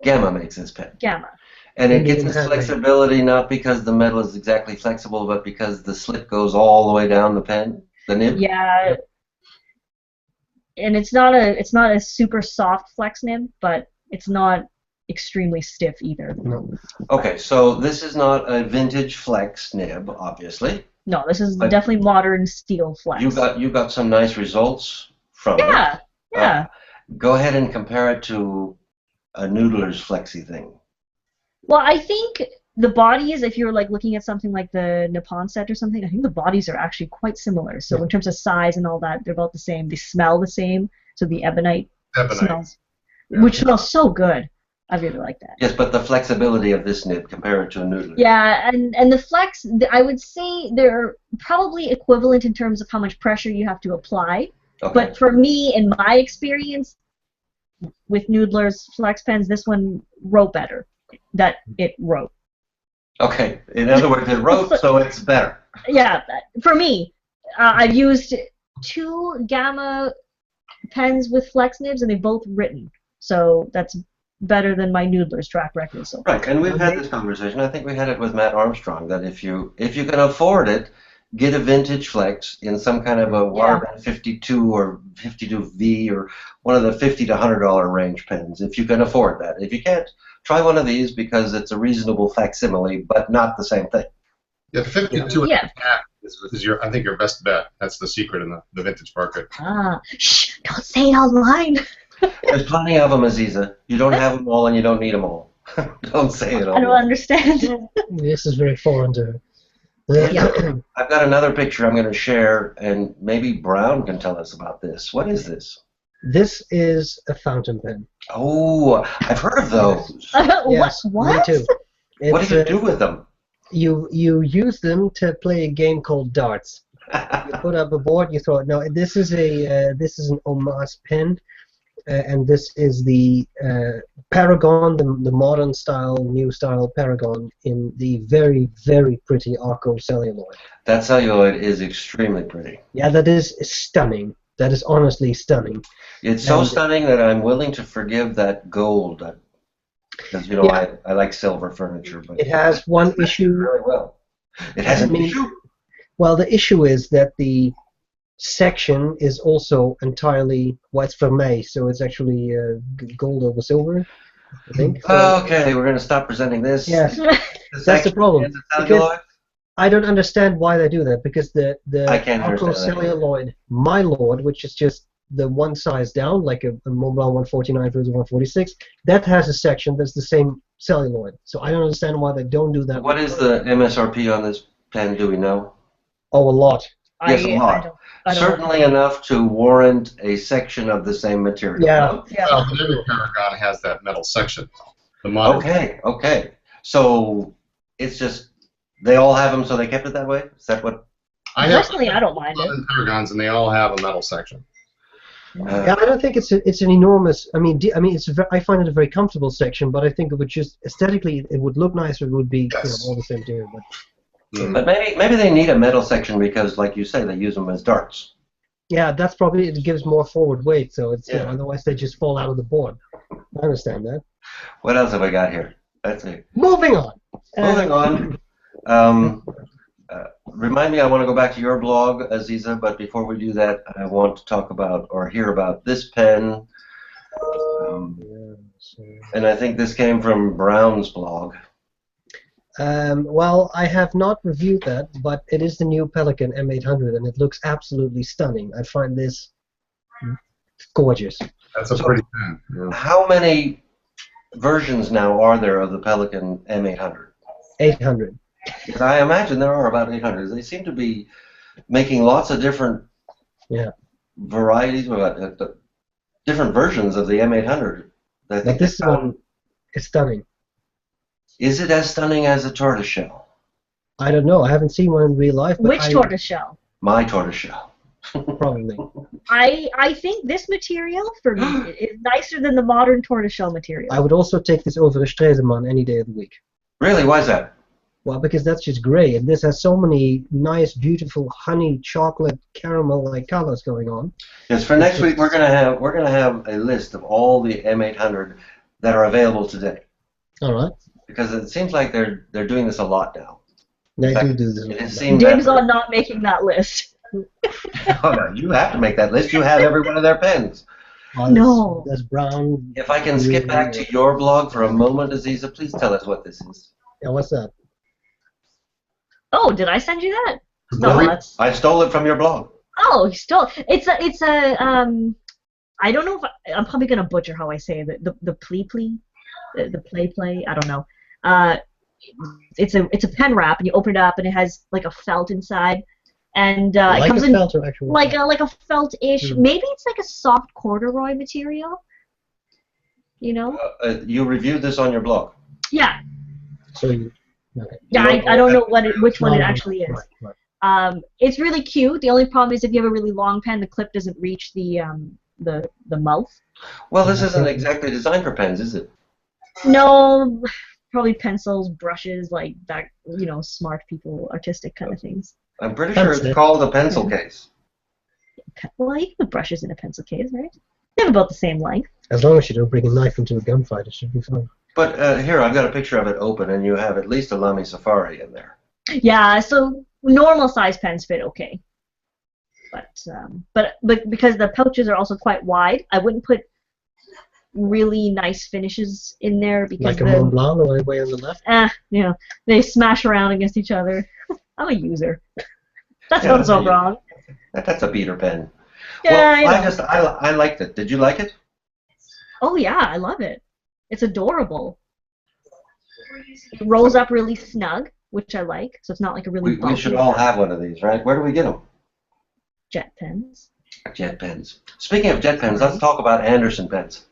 Gamma makes this pen. Gamma. And it Indian gets its handmade. flexibility not because the metal is exactly flexible, but because the slip goes all the way down the pen, the nib. Yeah. And it's not a super soft flex nib, but it's not extremely stiff either. No. Okay, so this is not a vintage flex nib, obviously. No, this is But definitely modern steel flex. You got some nice results from it. Yeah, yeah. Go ahead and compare it to a Noodler's flexi thing. Well, I think the bodies, if you're like looking at something like the Nippon set or something, I think the bodies are actually quite similar. So in terms of size and all that, they're about the same. They smell the same. So the ebonite smells, which smells so good. I really like that. Yes, but the flexibility of this nib, compare it to a Noodler. Yeah, and the flex, I would say they're probably equivalent in terms of how much pressure you have to apply. Okay. But for me, in my experience with Noodler's flex pens, this one wrote better. That it wrote. Okay. In other words, it wrote, so it's better. Yeah, for me, I've used 2 Gamma pens with flex nibs, and they've both written. So that's better than my Noodler's track record. So Right, and we've had this conversation. I think we had it with Matt Armstrong that if you can afford it, get a vintage flex in some kind of a Waterman 52 or 52V or one of the $50 to $100 range pens. If you can afford that. If you can't, try one of these because it's a reasonable facsimile, but not the same thing. Yeah, 52 and a half is I think your best bet. That's the secret in the vintage market. Shh! Don't say it online. There's plenty of them, Azizah. You don't have them all and you don't need them all. Don't say it all. I don't understand. This is very foreign to her. I've got another picture I'm going to share, and maybe Brown can tell us about this. What is this? This is a fountain pen. Oh, I've heard of those. Yes, What? me too. What do you do with them? You use them to play a game called darts. You put up a board, you throw it. No, this is an Omas pen, and this is the Paragon, the modern style, new style Paragon in the very, very pretty Arco celluloid. That celluloid is extremely pretty. Yeah, that is stunning. That is honestly stunning. It's so stunning that I'm willing to forgive that gold. Because, you know, I like silver furniture. But it has one issue. Really well. It has an issue? Well, the issue is that the section is also entirely white vermeil, so it's actually gold over silver, I think. So, okay, we're going to stop presenting this. Yes, that's the problem. Because I don't understand why they do that, because the Arco celluloid, my lord, which is just the one size down, like a Mobile 149 versus 146, that has a section that's the same celluloid. So I don't understand why they don't do that. What is the MSRP on this pen, do we know? Oh, a lot. Yes, a lot. I don't Certainly know. Enough to warrant a section of the same material. Yeah. Well, the new Paragon has that metal section. The modern Okay. So it's just they all have them, so they kept it that way. Is that what? Personally, I don't mind it. Paragons, and they all have a metal section. Yeah, I don't think it's an enormous. I mean, I find it a very comfortable section, but I think it would just aesthetically it would look nicer. It would be all the same material. But maybe they need a metal section because, like you say, they use them as darts. Yeah, that's probably it gives more forward weight, so it's otherwise they just fall out of the board. I understand that. What else have I got here? That's it. Moving on. Moving on. Remind me, I want to go back to your blog, Azizah, but before we do that, I want to talk about or hear about this pen. And I think this came from Brown's blog. Well, I have not reviewed that, but it is the new Pelikan M800, and it looks absolutely stunning. I find this gorgeous. That's a pretty pen. Yeah. How many versions now are there of the Pelikan M800? 800. I imagine there are about 800. They seem to be making lots of different varieties, different versions of the M800. But this one is stunning. Is it as stunning as a tortoiseshell? I don't know. I haven't seen one in real life. But Which tortoiseshell? My tortoiseshell. Probably. I think this material, for me, is nicer than the modern tortoiseshell material. I would also take this over a Stresemann any day of the week. Really? Why is that? Well, because that's just great, and this has so many nice, beautiful honey, chocolate, caramel-like colors going on. Yes, for next week we're gonna have a list of all the M800 that are available today. All right. Because it seems like they're doing this a lot now. They fact, do this. It has seemed Dibs on not making that list. Oh, no, you have to make that list. You have every one of their pens. Oh, No. That's brown. If I can skip back to your blog for a moment, Azizah, please tell us what this is. Yeah, what's that? Oh, did I send you that? No, Well, that's. I stole it from your blog. Oh, you stole. It's a I don't know if I'm probably gonna butcher how I say it. The plea, the play. I don't know. It's a pen wrap, and you open it up, and it has like a felt inside, and Like it comes a in felt or actual like felt? a felt-ish. Mm. Maybe it's like a soft corduroy material. You know? You reviewed this on your blog. Yeah. So you, okay. Yeah. I don't know which one it No, actually is. Right. It's really cute. The only problem is if you have a really long pen, the clip doesn't reach the mouth. Well, this isn't exactly designed for pens, is it? No, probably pencils, brushes, like that. You know, smart people, artistic kind of things. I'm pretty sure That's it's it. called a pencil case. Well, you can put brushes in a pencil case, right? They have about the same length. As long as you don't bring a knife into a gunfight, it should be fine. But here, I've got a picture of it open, and you have at least a LAMY Safari in there. Yeah, so normal size pens fit okay. But because the pouches are also quite wide, I wouldn't put really nice finishes in there because Like a Mont Blanc, the way on the left. you know, they smash around against each other. I'm a user. That sounds so wrong. That's a beater pen. Yeah, Well, I liked it. Did you like it? Oh yeah, I love it. It's adorable. It rolls up really snug, which I like. So it's not like a really We bulky should all have one of these, right? Where do we get them? jet pens. Jet pens. Speaking of jet pens, let's talk about Anderson pens.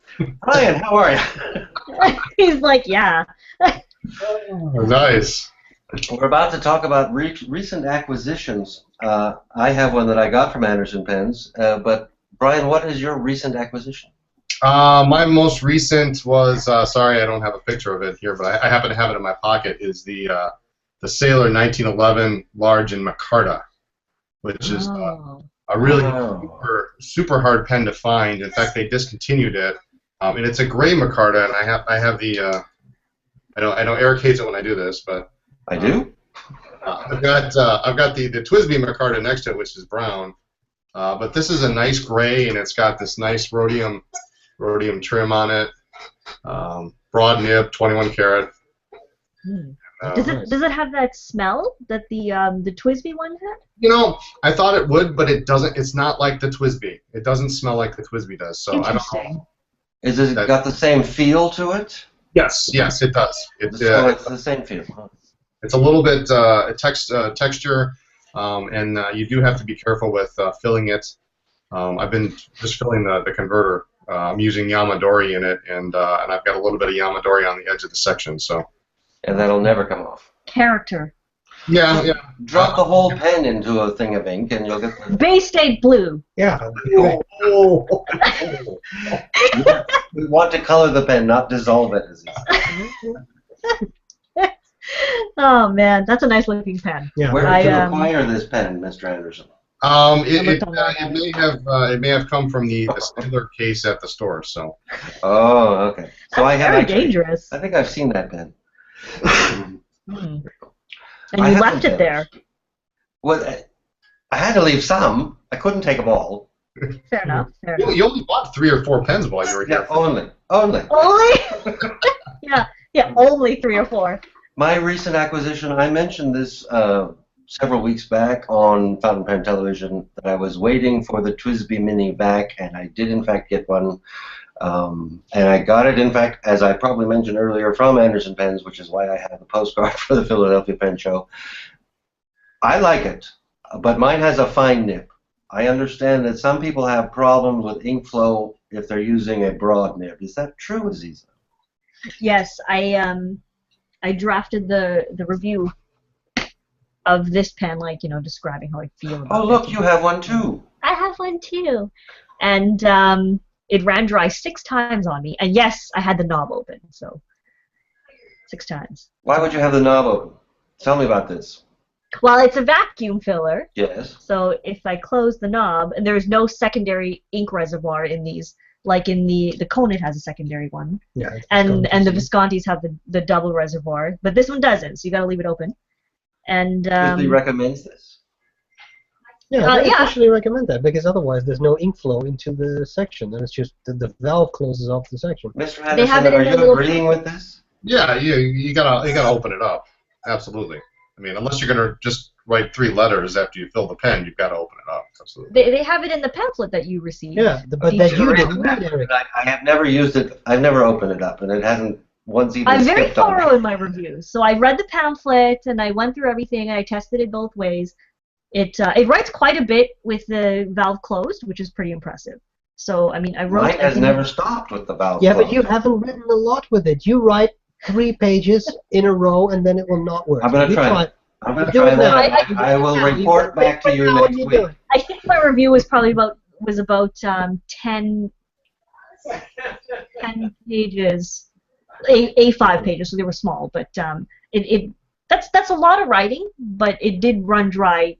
Ryan, how are you? He's like, yeah. Oh, nice. We're about to talk about recent acquisitions. I have one that I got from Anderson Pens, but Brian, what is your recent acquisition? My most recent was, sorry I don't have a picture of it here, but I happen to have it in my pocket, is the Sailor 1911 large in micarta, which is a really super hard pen to find. In fact, they discontinued it, and it's a gray micarta, and I have the I know Eric hates it when I do this, but I do. I've got the TWSBI micarta next to it, which is brown, but this is a nice gray, and it's got this nice rhodium trim on it, broad nib, 21 karat. Does it have that smell that the TWSBI one had? You know, I thought it would, but it doesn't. It's not like the TWSBI. It doesn't smell like the TWSBI does. So I don't know. Is it got the same feel to it? Yes, it does. It's the same feel. Huh? It's a little bit texture, and you do have to be careful with filling it. I've been just filling the converter. I'm using Yamadori in it, and I've got a little bit of Yamadori on the edge of the section. So. And that'll never come off. Character. Yeah. Drop the whole pen into a thing of ink, and you'll get the... Bay State Blue. Yeah. We want to color the pen, not dissolve it. Oh man, that's a nice looking pen. Yeah. Where did you acquire this pen, Mr. Anderson? It may have come from the Sailor case at the store. So. Oh, okay. So That's very dangerous. I think I've seen that pen. And you left it there. Well, I had to leave some. I couldn't take them all. Fair enough. You only bought 3 or 4 pens while you were here. Yeah, only. Only? Yeah, only 3 or 4. My recent acquisition, I mentioned this several weeks back on Fountain Pen Television, that I was waiting for the TWSBI Mini back, and I did in fact get one. And I got it, in fact, as I probably mentioned earlier, from Anderson Pens, which is why I have the postcard for the Philadelphia Pen Show. I like it, but mine has a fine nib. I understand that some people have problems with ink flow if they're using a broad nib. Is that true, Azizah? Yes, I drafted the review of this pen, like, you know, describing how I feel about it. Oh, look, you have one too. I have one too. And it ran dry 6 times on me. And yes, I had the knob open, so 6 times. Why would you have the knob open? Tell me about this. Well, it's a vacuum filler. Yes. So if I close the knob, and there's no secondary ink reservoir in these, like in the Konet has a secondary one. Yeah. And the Viscontis have the double reservoir, but this one doesn't, so you gotta leave it open. And TWSBI recommends this. Yeah, they officially recommend that because otherwise there's no ink flow into the section, and it's just the valve closes off the section. Mr. Henderson, are you agreeing with this? Yeah, you gotta open it up. Absolutely. I mean, unless you're gonna just write 3 letters after you fill the pen, you've got to open it up. Absolutely. They have it in the pamphlet that you received. Yeah, but that you didn't read, Eric. I have never used it. I've never opened it up, and it hasn't once even. I'm very skipped on thorough in my reviews. So I read the pamphlet and I went through everything. And I tested it both ways. It writes quite a bit with the valve closed, which is pretty impressive. So I mean, I wrote. Mine has never stopped with the valve. Yeah, closed. but you haven't written a lot with it. You write 3 pages in a row, and then it will not work. I'm gonna try. I'm going to try that. I will report back to you next week. I think my review was probably about 10 pages, A5 pages, so they were small. But that's a lot of writing, but it did run dry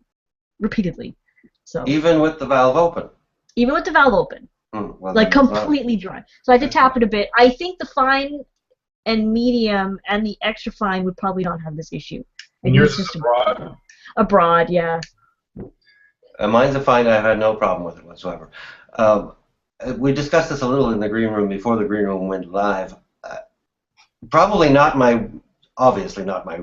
repeatedly. So even with the valve open. Even with the valve open, well, like completely dry. So I had to tap it a bit. I think the fine and medium and the extra fine would probably not have this issue. And yours is abroad? Abroad, yeah. Mine's a fine. I've had no problem with it whatsoever. We discussed this a little in the green room before the green room went live. Obviously not my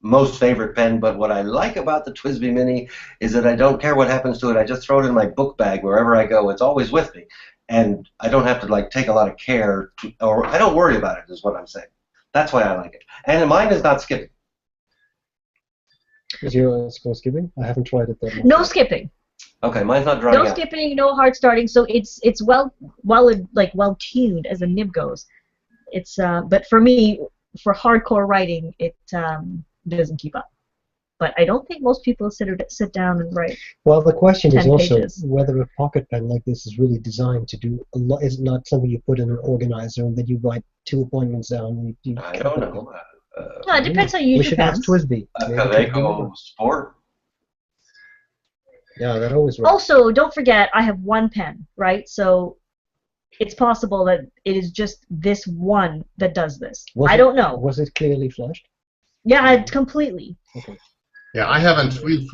most favorite pen, but what I like about the TWSBI Mini is that I don't care what happens to it. I just throw it in my book bag wherever I go. It's always with me. And I don't have to like take a lot of care, or I don't worry about it is what I'm saying. That's why I like it. And mine is not skipping. Is yours skipping? I haven't tried it that much. No skipping. Okay, mine's not drying out. No skipping, no hard starting. So it's well tuned as a nib goes. It's but for me, for hardcore writing, it doesn't keep up. But I don't think most people sit down and write. Well, the question is also pages. whether a pocket pen like this is really designed to do a lot. Is it not something you put in an organizer and then you write 2 appointments down? I don't know. No, it depends how you use your pens. We should ask TWSBI. A Pelikan Sport. Yeah, that always works. Also, don't forget, I have 1 pen, right? So it's possible that it is just this one that does this. I don't know. Was it clearly flushed? Yeah, completely. Okay. Yeah, I haven't. We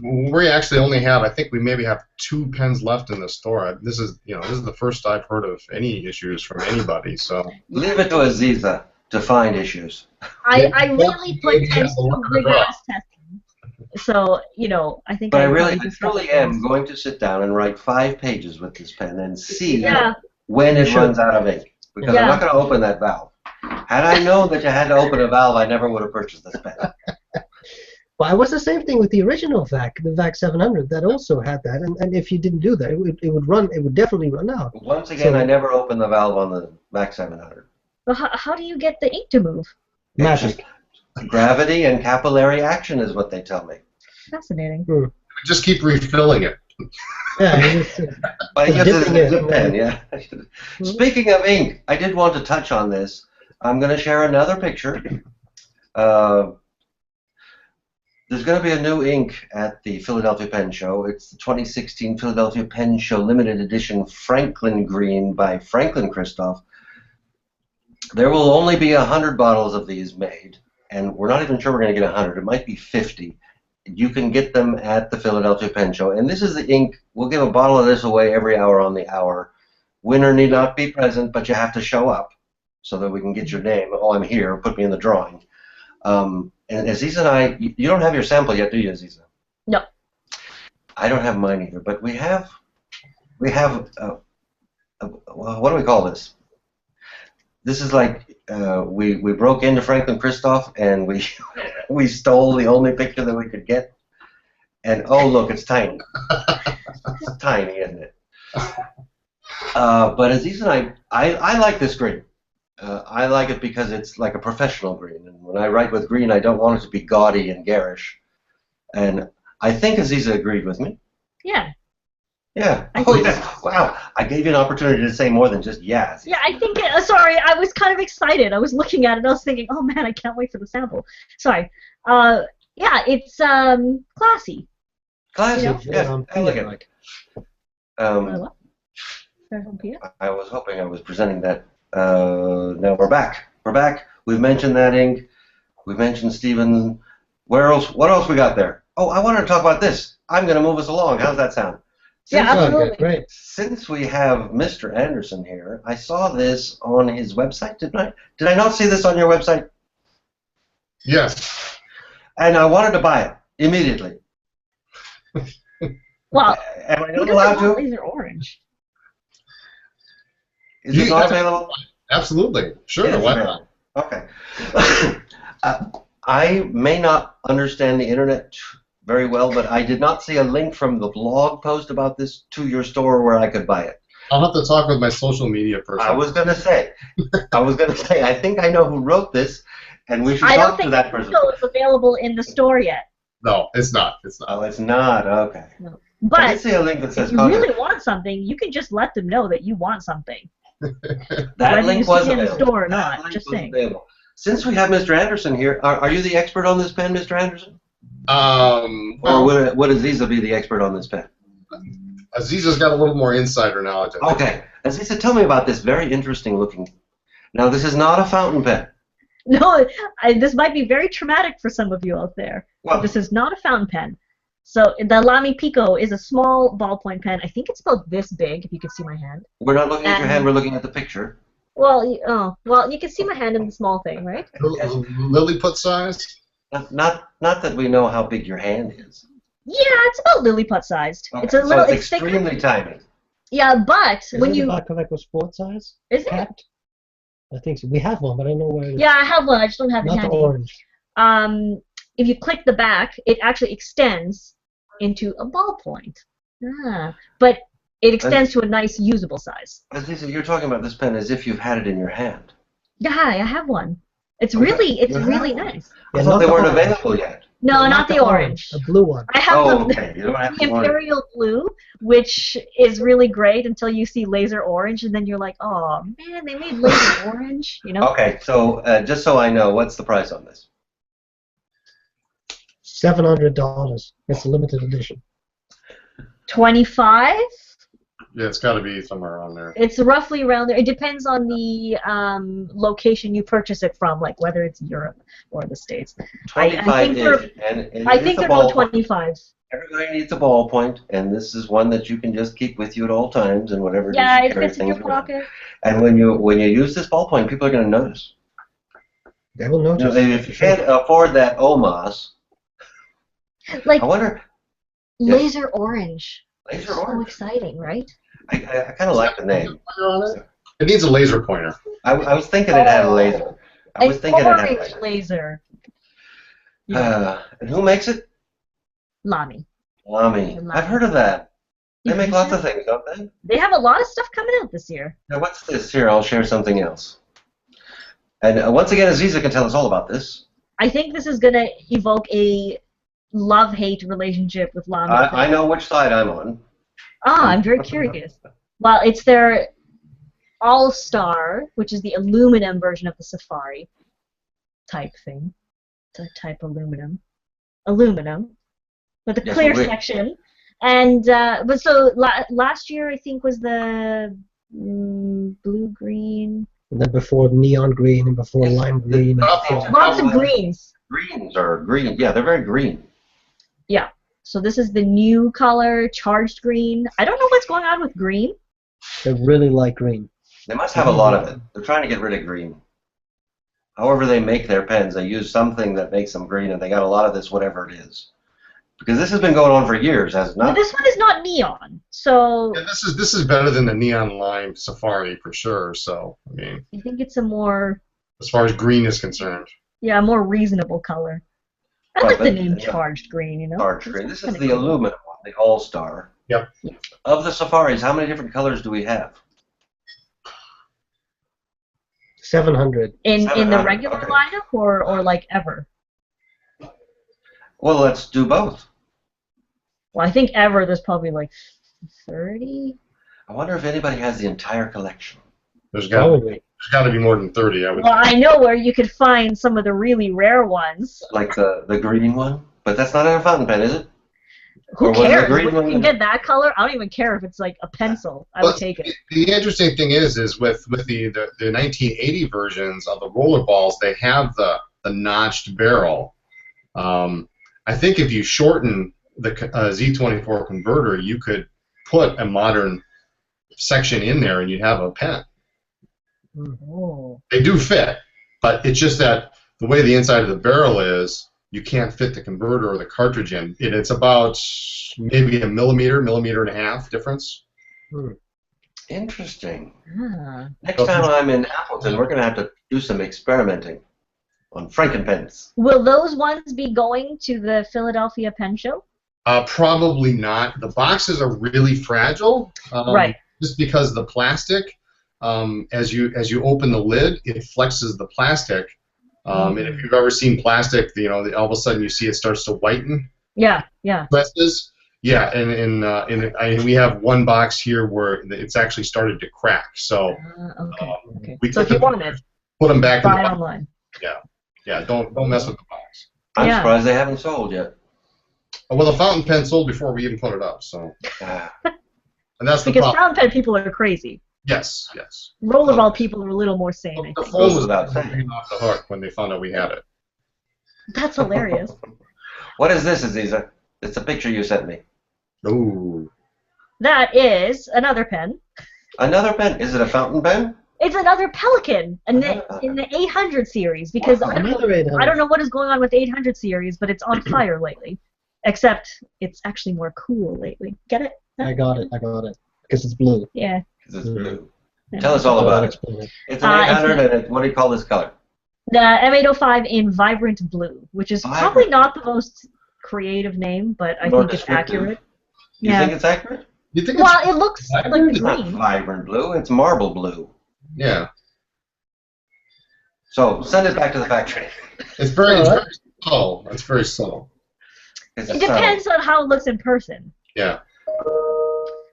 actually only have. I think we maybe have 2 pens left in the store. This is the first I've heard of any issues from anybody. So leave it to Azizah to find issues. I really put some rigorous testing. So I think. But I really am going to sit down and write 5 pages with this pen and see when it runs out of ink, because I'm not going to open that valve. Had I known that you had to open a valve, I never would have purchased this pen. Well, it was the same thing with the original VAC, the VAC 700. That also had that, and if you didn't do that, it would definitely run out. Once again, I never opened the valve on the VAC 700. Well, how do you get the ink to move? Magic. Gravity and capillary action is what they tell me. Fascinating. Just keep refilling it. Yeah. I guess it's a pen, yeah. Speaking of ink, I did want to touch on this. I'm going to share another picture. There's going to be a new ink at the Philadelphia Pen Show. It's the 2016 Philadelphia Pen Show Limited Edition Franklin Green by Franklin Christoph. There will only be 100 bottles of these made, and we're not even sure we're going to get 100. It might be 50. You can get them at the Philadelphia Pen Show. And this is the ink. We'll give a bottle of this away every hour on the hour. Winner need not be present, but you have to show up so that we can get your name. Oh, I'm here. Put me in the drawing. And Azizah and I, you don't have your sample yet, do you, Azizah? No. I don't have mine either, but we have what do we call this? This is like we broke into Franklin Christoph and we stole the only picture that we could get. And oh look, it's tiny. It's tiny, isn't it? But Azizah and I like this green. I like it because it's like a professional green, and when I write with green, I don't want it to be gaudy and garish. And I think Azizah agreed with me. Yeah. Yeah. Wow. I gave you an opportunity to say more than just yes. Yeah, I think. Sorry, I was kind of excited. I was looking at it. I was thinking, oh man, I can't wait for the sample. Sorry. Yeah, it's classy. Classy, You know? yeah, elegant. What? Paragon Pia? I was hoping I was presenting that. Now we're back. We're back. We've mentioned that ink. We've mentioned Stephen. Where else? What else we got there? Oh, I wanted to talk about this. I'm going to move us along. How's that sound? Yeah, absolutely. Great. Since we have Mr. Anderson here, I saw this on his website, didn't I? Did I not see this on your website? Yes. And I wanted to buy it immediately. Well, am I who not doesn't allowed want to? laser orange? Is it not available? Absolutely. Sure. It is Why not? available. Okay. I may not understand the internet very well, but I did not see a link from the blog post about this to your store where I could buy it. I'll have to talk with my social media person. I was going to say, I think I know who wrote this, and we should talk to that person. I don't think it's available in the store yet. No, it's not. It's not. Oh, it's not. Okay. No. I But did see a link that says if you really want something, you can just let them know that you want something. that whether link you see was it in the available. store or That not, link just was saying. available. Since we have Mr. Anderson here, are you the expert on this pen, Mr. Anderson? Or would Azizah be the expert on this pen? Azizah's got a little more insider knowledge. I think. Okay. Azizah, tell me about this very interesting looking. Now, this is not a fountain pen. No, this might be very traumatic for some of you out there. Well- But this is not a fountain pen. So the LAMY Pico is a small ballpoint pen. I think it's about this big, if you can see my hand. We're not looking at your hand, we're looking at the picture. Well, you can see my hand in the small thing, right? Lilliput size? Not that we know how big your hand is. Yeah, it's about Lilliput sized. Okay, It's a so little. it's thicker. extremely tiny. Yeah, but when Isn't you the back of like a sport size? is it? Cat? I think so. We have one, but I don't know where it is. Yeah, I have one. I just don't have it Not the handy. orange. If you click the back, it actually extends into a ballpoint. But it extends to a nice usable size. Azizah, you're talking about this pen as if you've had it in your hand. Yeah, I have one. It's Okay. really You have one. nice. I Yeah, thought not they the weren't orange. available yet. No, not the orange. A blue one. I have Oh, the okay. You don't have the the orange. Imperial Blue, which is really great until you see laser orange, and then you're like, oh man, they made laser orange, you know? Okay, so just so I know, what's the price on this? $700. It's a limited edition. 25. Yeah, it's got to be somewhere around there. It's roughly around there. It depends on the location you purchase it from, like whether it's Europe or the States. 25 think and I think they're about 25. Everybody needs a ballpoint, and this is one that you can just keep with you at all times, and whatever. Yeah, you it carry fits in your things around. pocket. And when you use this ballpoint, people are going to notice. They will notice. You know, if you can't afford that OMAS, Like I wonder. laser orange. Laser So orange. exciting, right? I kind of like the name. It needs a laser pointer. I was thinking it had a laser. I was thinking it had a orange laser. laser. And who makes it? LAMY. LAMY. LAMY. I've heard of that. They You make think lots so? of things, don't they? They have a lot of stuff coming out this year. Now, what's this? Here, I'll share something else. And once again, Azizah can tell us all about this. I think this is going to evoke a love-hate relationship with LAMY. I know which side I'm on. I'm very curious. Well, it's their Al-Star, which is the aluminum version of the Safari type thing. It's a type aluminum. Aluminum. With the Yes, clear wait. section. And, but so last year I think was the blue-green. And then before neon green and before lime green. And before, Lots of greens. Greens are green. Yeah, they're very green. Yeah. So this is the new color, charged green. I don't know what's going on with green. they really like green. They must have a lot of it. They're trying to get rid of green. However they make their pens, they use something that makes them green, and they got a lot of this, whatever it is. Because this has been going on for years, has it But not? this one is not neon. So Yeah, this is better than the neon lime Safari for sure. So I mean, I think it's a more, as far as green is concerned, yeah, more reasonable color. I Right, like the but- name yeah. charged green, you know? Charged It's green. This is kinda the cool. aluminum one, the All-Star. Yep. Yeah. Of the Safaris, how many different colors do we have? 700. In the 700, regular okay. lineup or like ever? Well, let's do both. Well, I think ever there's probably like 30. I wonder if anybody has the entire collection. there's got to be more than 30. I would. Well, I know where you could find some of the really rare ones. Like the green one? But that's not a fountain pen, is it? Who Or was the cares? green If one you in can get that color, I don't even care if it's like a pencil. I would take it. The interesting thing is with the 1980 versions of the roller balls, they have the notched barrel. I think if you shorten the Z24 converter, you could put a modern section in there and you'd have a pen. Oh. They do fit, but it's just that the way the inside of the barrel is, you can't fit the converter or the cartridge in. It's about maybe a millimeter and a half difference. Interesting. Ah. Next time I'm in Appleton, we're going to have to do some experimenting on Frankenpens. Will those ones be going to the Philadelphia Pen Show? Probably not. The boxes are really fragile, Right. just because the plastic. As you open the lid, it flexes the plastic. And if you've ever seen plastic, all of a sudden you see it starts to whiten. Yeah, yeah. Presses. Yeah, and we have one box here where it's actually started to crack. So Okay. we So if you want it, put them back in the buy box. online. Yeah. Don't mess with the box. I'm surprised they haven't sold yet. Well, the fountain pen sold before we even put it up. So, and that's the Because problem. fountain pen people are crazy. Yes. Rollerball people are a little more sane. I The think. phone was without hanging off the hook when they found out we had it. That's hilarious. What is this, Azizah? It's a picture you sent me. Ooh. That is another pen. Another pen? Is it a fountain pen? It's another Pelikan in the 800 series because I don't know what is going on with the 800 series, but it's on fire lately. Except it's actually more cool lately. Get it? I got it. Because it's blue. Yeah. Because it's blue. Tell us all about it. It's an 800, and what do you call this color? The M805 in vibrant blue, which is probably not the most creative name, but I think it's accurate. You think it's accurate? You think well, it looks like the It's not green. vibrant blue. It's marble blue. Yeah. So send it back to the factory. It's very slow. It's very slow. It depends on how it looks in person. Yeah.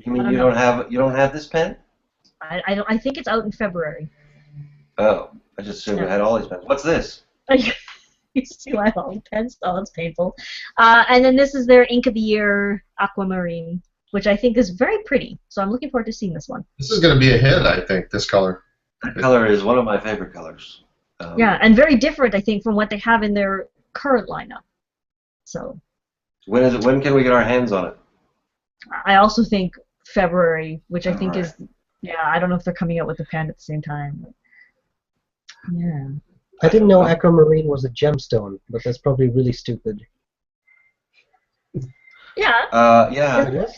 You mean you don't have this pen? I think it's out in February. Oh, I just assumed it had all these pens. What's this? You still have all the pens. Oh, it's painful. And then this is their Ink of the Year Aquamarine, which I think is very pretty. So I'm looking forward to seeing this one. This is going to be a hit, I think, this color. That color is one of my favorite colors. Yeah, and very different, I think, from what they have in their current lineup. So. When is it? When can we get our hands on it? I also think February, which I think is, I don't know if they're coming out with the pen at the same time. But yeah. I didn't know aquamarine was a gemstone, but that's probably really stupid. Yeah. Yeah. It is?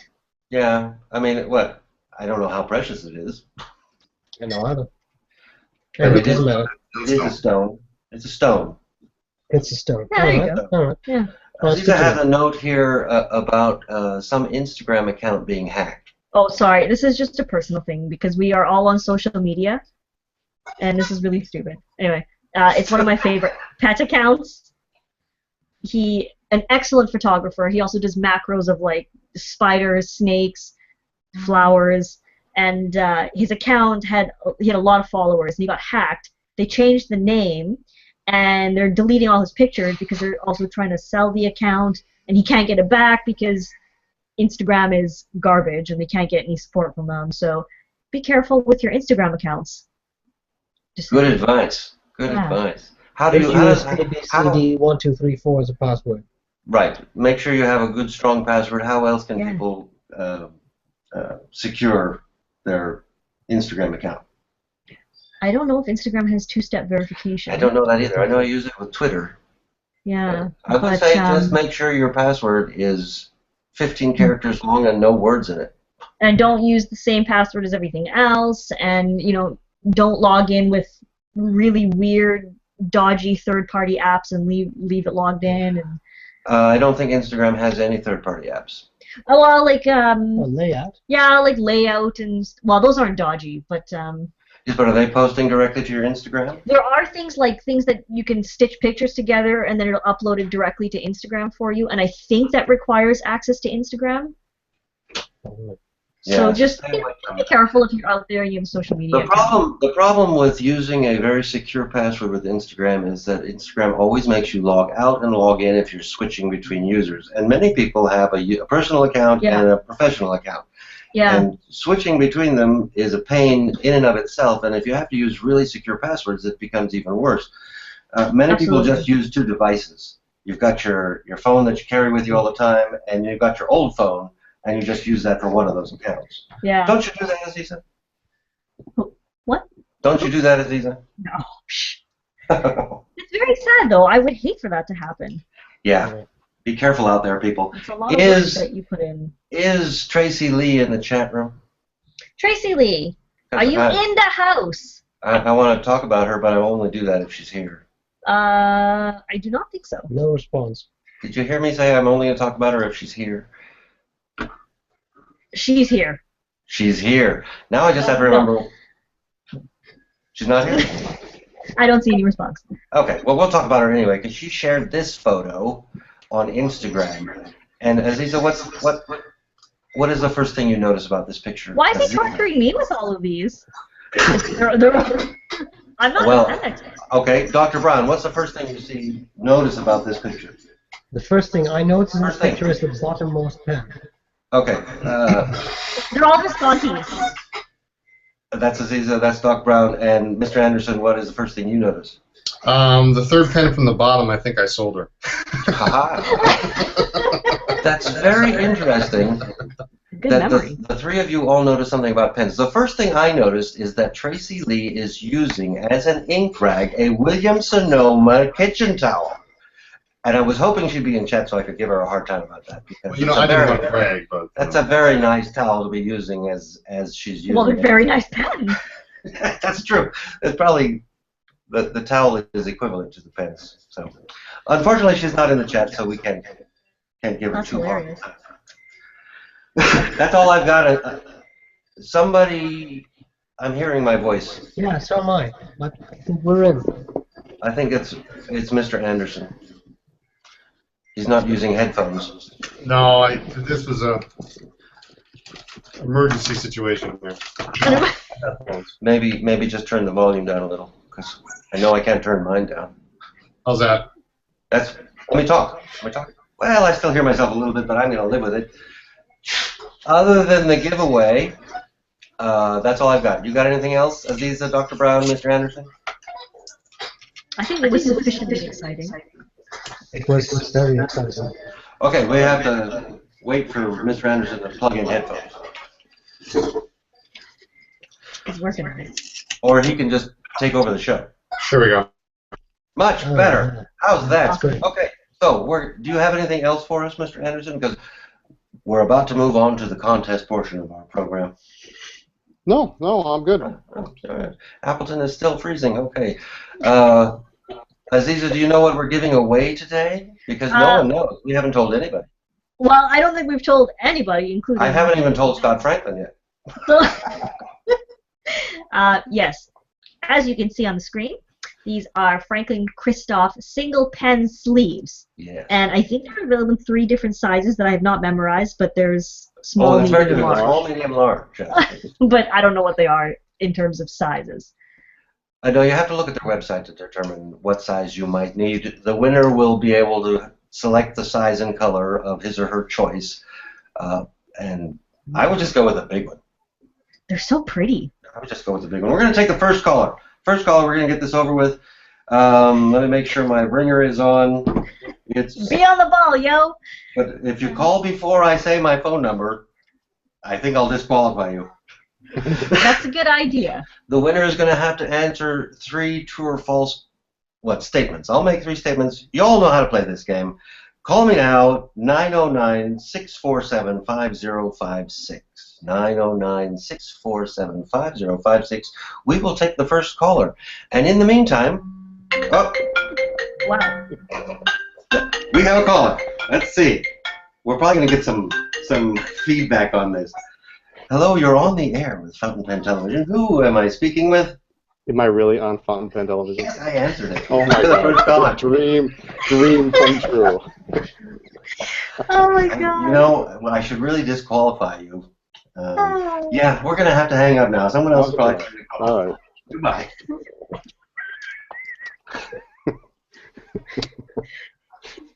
Yeah. I mean, what? I don't know how precious it is. I know either. But It doesn't matter. It is a stone. It's a stone. It's a stone. Yeah, there you go. All right. Yeah. Azizah has a note here about some Instagram account being hacked. Oh, sorry. This is just a personal thing because we are all on social media, and this is really stupid. Anyway, it's one of my favorite pet accounts. An excellent photographer. He also does macros of like spiders, snakes, flowers, and his account he had a lot of followers, and he got hacked. They changed the name, and they're deleting all his pictures because they're also trying to sell the account, and he can't get it back because Instagram is garbage and they can't get any support from them. So be careful with your Instagram accounts. Good advice. Good advice. How do you use ABCD1234 as a password? Right. Make sure you have a good, strong password. How else can people secure their Instagram account? I don't know if Instagram has two-step verification. I don't know that either. I know I use it with Twitter. Yeah. I would say just make sure your password is 15 characters long and no words in it. And don't use the same password as everything else, and don't log in with really weird, dodgy third-party apps and leave it logged in. And I don't think Instagram has any third-party apps. oh, well, like layout. Yeah, like layout and those aren't dodgy, but But are they posting directly to your Instagram? there are things that you can stitch pictures together and then it'll upload it directly to Instagram for you, and I think that requires access to Instagram. So just be careful if you're out there and you have social media. The problem with using a very secure password with Instagram is that Instagram always makes you log out and log in if you're switching between users. And many people have a personal account and a professional account. Yeah. And switching between them is a pain in and of itself. And if you have to use really secure passwords, it becomes even worse. Many people just use two devices. You've got your phone that you carry with you all the time, and you've got your old phone, and you just use that for one of those accounts. Yeah. Don't you do that, Azizah? What? Don't you do that, Azizah? No. It's very sad, though. I would hate for that to happen. Yeah. Be careful out there, people. It's a lot of work that you put in. Is Tracy Lee in the chat room? Tracy Lee, are you in the house? I want to talk about her, but I will only do that if she's here. I do not think so. No response. Did you hear me say I'm only going to talk about her if she's here? She's here. She's here. Now I just have to remember. She's not here? I don't see any response. Okay, well, we'll talk about her anyway, because she shared this photo on Instagram. And Azizah, what is the first thing you notice about this picture? Why is he torturing me with all of these? I'm not an expert. Okay, Dr. Brown, what's the first thing you notice about this picture? The first thing I notice in this picture is the bottommost pen. Okay. They're all Viscontis. That's Azizah, that's Doc Brown, and Mr. Anderson, what is the first thing you notice? The third pen from the bottom, I think I sold her. That's very interesting. Good memory. The three of you all noticed something about pens. The first thing I noticed is that Tracy Lee is using, as an ink rag, a Williams-Sonoma kitchen towel. And I was hoping she'd be in chat so I could give her a hard time about that. Because well, you know, I didn't want to brag, but... That's a very nice towel to be using as she's using it. Well, a very nice pen. That's true. It's probably... The towel is equivalent to the pens. So, unfortunately, she's not in the chat, so we can't give her too hard. That's all I've got. Somebody, I'm hearing my voice. Yeah, so am I. I think we're in. I think it's Mr. Anderson. He's not using headphones. No, this was a emergency situation there. Maybe just turn the volume down a little, because I know I can't turn mine down. How's that? Let me talk. Well, I still hear myself a little bit, but I'm going to live with it. Other than the giveaway, that's all I've got. You got anything else, Azizah, Dr. Brown, Mr. Anderson? I think it was sufficiently exciting. It was very exciting. Okay, we have to wait for Mr. Anderson to plug in headphones. It's working on it. Or he can just take over the show. Here we go. Much better. How's that? Great. Okay, so do you have anything else for us, Mr. Anderson? Because we're about to move on to the contest portion of our program. No, I'm good. Okay. Appleton is still freezing. Okay. Azizah, do you know what we're giving away today? Because no one knows. We haven't told anybody. Well, I don't think we've told anybody, including... I haven't even told Scott Franklin yet. Yes. As you can see on the screen, these are Franklin Christoph single pen sleeves. Yes. And I think they're available in 3 different sizes that I have not memorized, but there's small, medium, and large. Small, medium, large. But I don't know what they are in terms of sizes. I know you have to look at their website to determine what size you might need. The winner will be able to select the size and color of his or her choice. And I would just go with a big one. They're so pretty. I would just go with the big one. We're going to take the first caller. First caller, we're going to get this over with. Let me make sure my ringer is on. Be on the ball, yo. But if you call before I say my phone number, I think I'll disqualify you. That's a good idea. The winner is going to have to answer 3 true or false statements. I'll make 3 statements. You all know how to play this game. Call me now, 909-647-5056. 909-647-5056. We will take the first caller. And in the meantime, wow. We have a caller. Let's see. We're probably going to get some feedback on this. Hello, you're on the air with Fountain Pen Television. Who am I speaking with? Am I really on Fountain Pen Television? Yes, I answered it. Oh my God! Dream come true. Oh my God! You know, I should really disqualify you Yeah, we're going to have to hang up now. Someone else is probably trying to call. All right. Goodbye.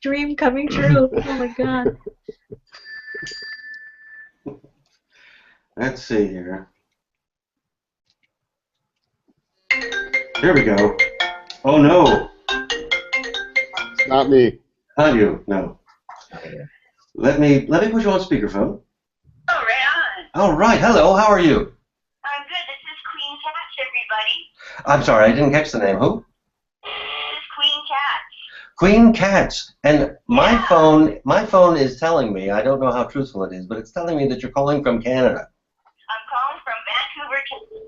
Dream coming true. Oh my god. Let's see here. Here we go. Oh no. It's not me. Not you. No. Let me put you on speakerphone. Oh, right on. All right. Hello. How are you? I'm good. This is Queen Cats, everybody. I'm sorry. I didn't catch the name. Who? This is Queen Cats. Queen Cats. And my phone is telling me, I don't know how truthful it is, but it's telling me that you're calling from Canada. I'm calling from Vancouver, Canada.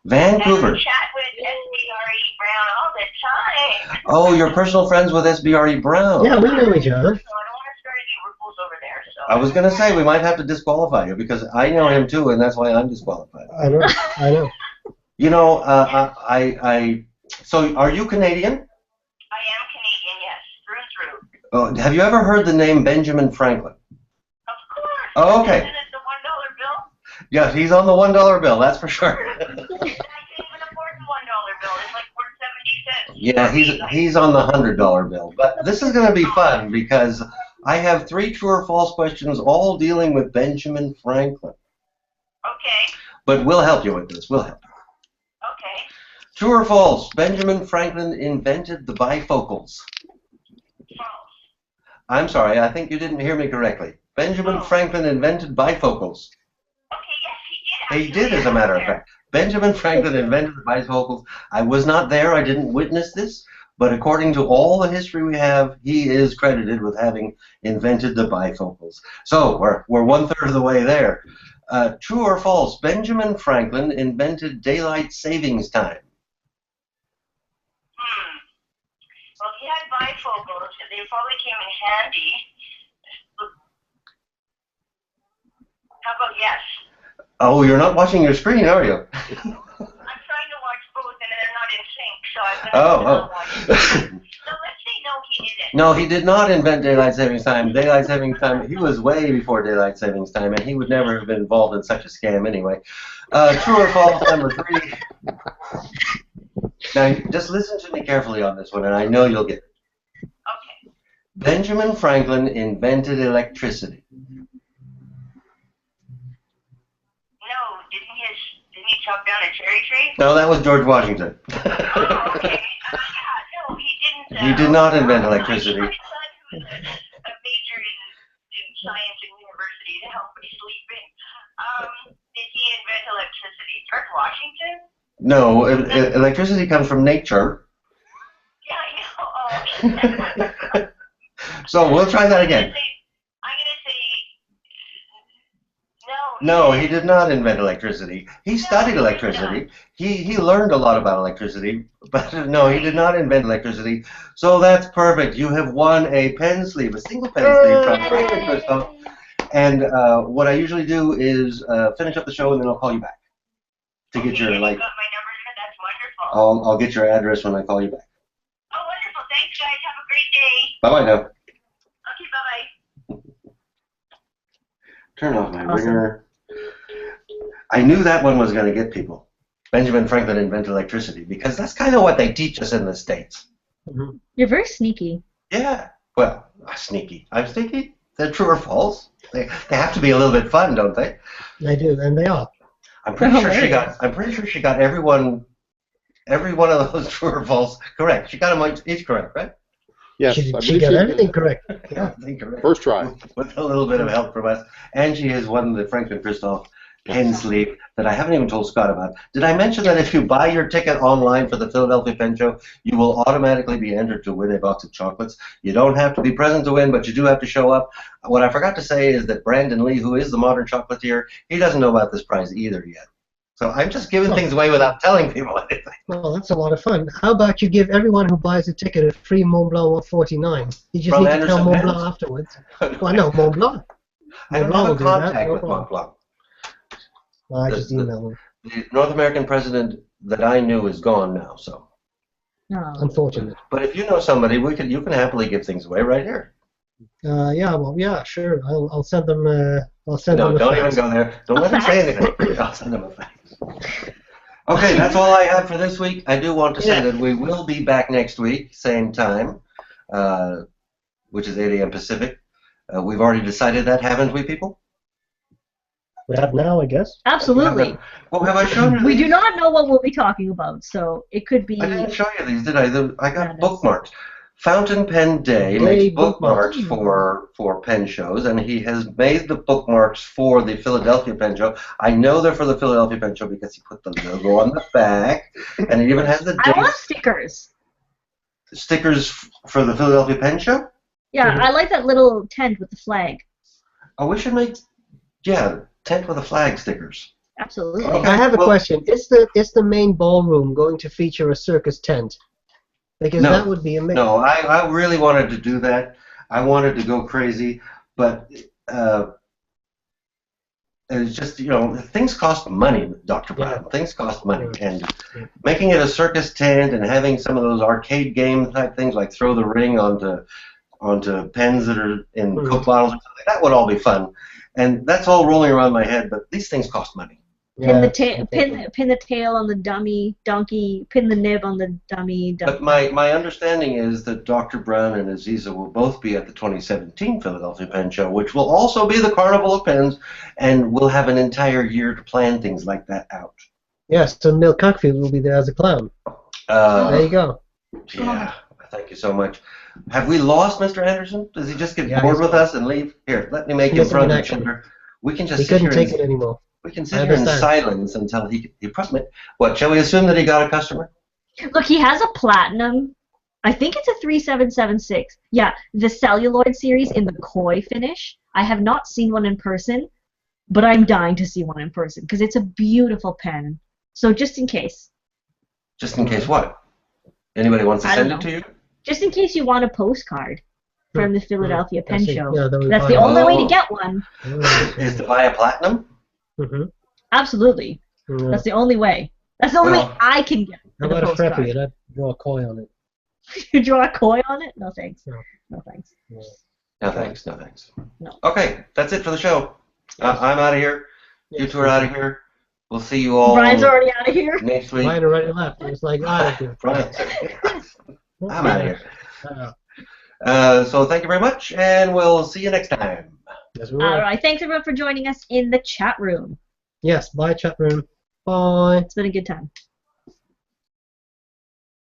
Vancouver. And I chat with SBRE Brown all the time. Oh, you're personal friends with SBRE Brown. Yeah, we know each other. So I don't want to start any ripples over there. So I was going to say we might have to disqualify you because I know him too, and that's why I'm disqualified. I know. I know. You know, so are you Canadian? I am Canadian, yes, through and through. Have you ever heard the name Benjamin Franklin? Of course. Oh, okay. Isn't it the $1 bill? Yes, he's on the $1 bill, that's for sure. I can't even afford the $1 bill. It's like worth 70 cents. Yeah, he's on the $100 bill. But this is going to be fun because I have 3 true or false questions all dealing with Benjamin Franklin. Okay. But we'll help you with this. We'll help you. Okay. True or false? Benjamin Franklin invented the bifocals. False. I'm sorry, I think you didn't hear me correctly. Benjamin Franklin invented bifocals. Okay, yes, he did. He did, as a matter of fact. Benjamin Franklin invented the bifocals. I was not there. I didn't witness this. But according to all the history we have, he is credited with having invented the bifocals. So we're 1/3 of the way there. True or false? Benjamin Franklin invented daylight savings time. Well, if he had bifocals, they probably came in handy. How about yes? Oh, you're not watching your screen, are you? I'm trying to watch both, and they're not in sync, so I'm going to watch both. So let's say no, he didn't. No, he did not invent daylight savings time. Daylight savings time, he was way before daylight savings time, and he would never have been involved in such a scam anyway. True or false, number 3. Now, just listen to me carefully on this one, and I know you'll get it. Okay. Benjamin Franklin invented electricity. No, didn't he chop down a cherry tree? No, that was George Washington. Oh, okay. No, he didn't. He did not invent electricity. My son, who's a major in science in university to help me sleeping. Did he invent electricity? George Washington? No, electricity comes from nature. Yeah, I know. So we'll try that again. I'm going to say No, he did not invent electricity. He studied electricity. He learned a lot about electricity, but no, he did not invent electricity. So that's perfect. You have won a pen sleeve, a single pen sleeve from Franklin Crystal. And what I usually do is finish up the show, and then I'll call you back to get your You got my number? That's wonderful. I'll get your address when I call you back. Oh, wonderful. Thanks, guys. Have a great day. Bye-bye now. Okay, bye-bye. Turn off my ringer. I knew that one was going to get people. Benjamin Franklin invented electricity, because that's kind of what they teach us in the States. Mhm. You're very sneaky. Yeah. Well, sneaky. I'm sneaky? They're true or false? They have to be a little bit fun, don't they? They do, and they are. I'm pretty sure she got every one of those true or false correct. She got them each correct, right? Yes, I She believe got she everything did. correct. Everything correct. First try. With a little bit of help from us. And she has won the Franklin Christoph pen sleeve that I haven't even told Scott about. Did I mention that if you buy your ticket online for the Philadelphia Pen Show, you will automatically be entered to win a box of chocolates? You don't have to be present to win, but you do have to show up. What I forgot to say is that Brandon Lee, who is the modern chocolatier, he doesn't know about this prize either yet. So I'm just giving things away without telling people anything. Well, that's a lot of fun. How about you give everyone who buys a ticket a free Mont Blanc 149? You just From need to Anderson tell Mont Pens? Blanc afterwards. Well, no, Mont Blanc. I don't Mont have Blanc a will do that, contact no with problem. Mont Blanc. I just email them. The North American president that I knew is gone now, so. No. Unfortunate. But if you know somebody, you can happily give things away right here. Yeah, well, yeah, sure. I'll send them. I'll send No, them. don't even go there. Don't let him say anything. I'll send him a fax. Okay, that's all I have for this week. I do want to say that we will be back next week, same time, which is 8 a.m. Pacific. We've already decided that, haven't we, people? We have now, I guess. Absolutely. Well, have I shown you We these? do not know what we'll be talking about, so it could be. I didn't show you these, did I? I got Madness. bookmarks. Fountain Pen Day makes bookmarks for pen shows, and he has made the bookmarks for the Philadelphia Pen Show. I know they're for the Philadelphia Pen Show because he put the logo on the back, and it even has the I want date. stickers. Stickers for the Philadelphia Pen Show? Yeah, I like that little tent with the flag. Oh, we should make, yeah, tent with a flag stickers. Absolutely. Okay. I have a question. Is the main ballroom going to feature a circus tent? Because that would be amazing. No, I really wanted to do that. I wanted to go crazy, but it's just, you know, things cost money, Dr. Brown. Things cost money. And making it a circus tent and having some of those arcade game type things like throw the ring onto pens that are in Coke bottles or something, that would all be fun. And that's all rolling around my head, but these things cost money. Pin the tail on the dummy donkey. Pin the nib on the dummy donkey. But my understanding is that Dr. Brown and Azizah will both be at the 2017 Philadelphia Pen Show, which will also be the Carnival of Pens, and we'll have an entire year to plan things like that out. Yes, so Neil Cockfield will be there as a clown. There you go. Yeah, thank you so much. Have we lost Mr. Anderson? Does he just get bored with us and leave? Here, let me make him front and center. We can just He couldn't take it anymore. We can sit here in silence until he probably. What, shall we assume that he got a customer? Look, he has a platinum. I think it's a 3776. Yeah, the celluloid series in the koi finish. I have not seen one in person, but I'm dying to see one in person because it's a beautiful pen. So just in case. Just in case what? Anybody wants to send it to you? Just in case you want a postcard from the Philadelphia Pen Show. Yeah, that's the only way to get one. Is to buy a platinum? Absolutely. That's the only way. That's the only way I can get How about a preppy and I'd draw a koi on it? You draw a koi on it? No thanks. No thanks. No thanks. No thanks. No. Okay, that's it for the show. I'm out of here. You two are out of here. We'll see you all. Brian's already out of here. Next week. Brian already left. It was like, out of here. Brian. I'm out of here. So thank you very much, and we'll see you next time. Yes, all right. Thanks, everyone, for joining us in the chat room. Yes, bye, chat room. Bye. It's been a good time.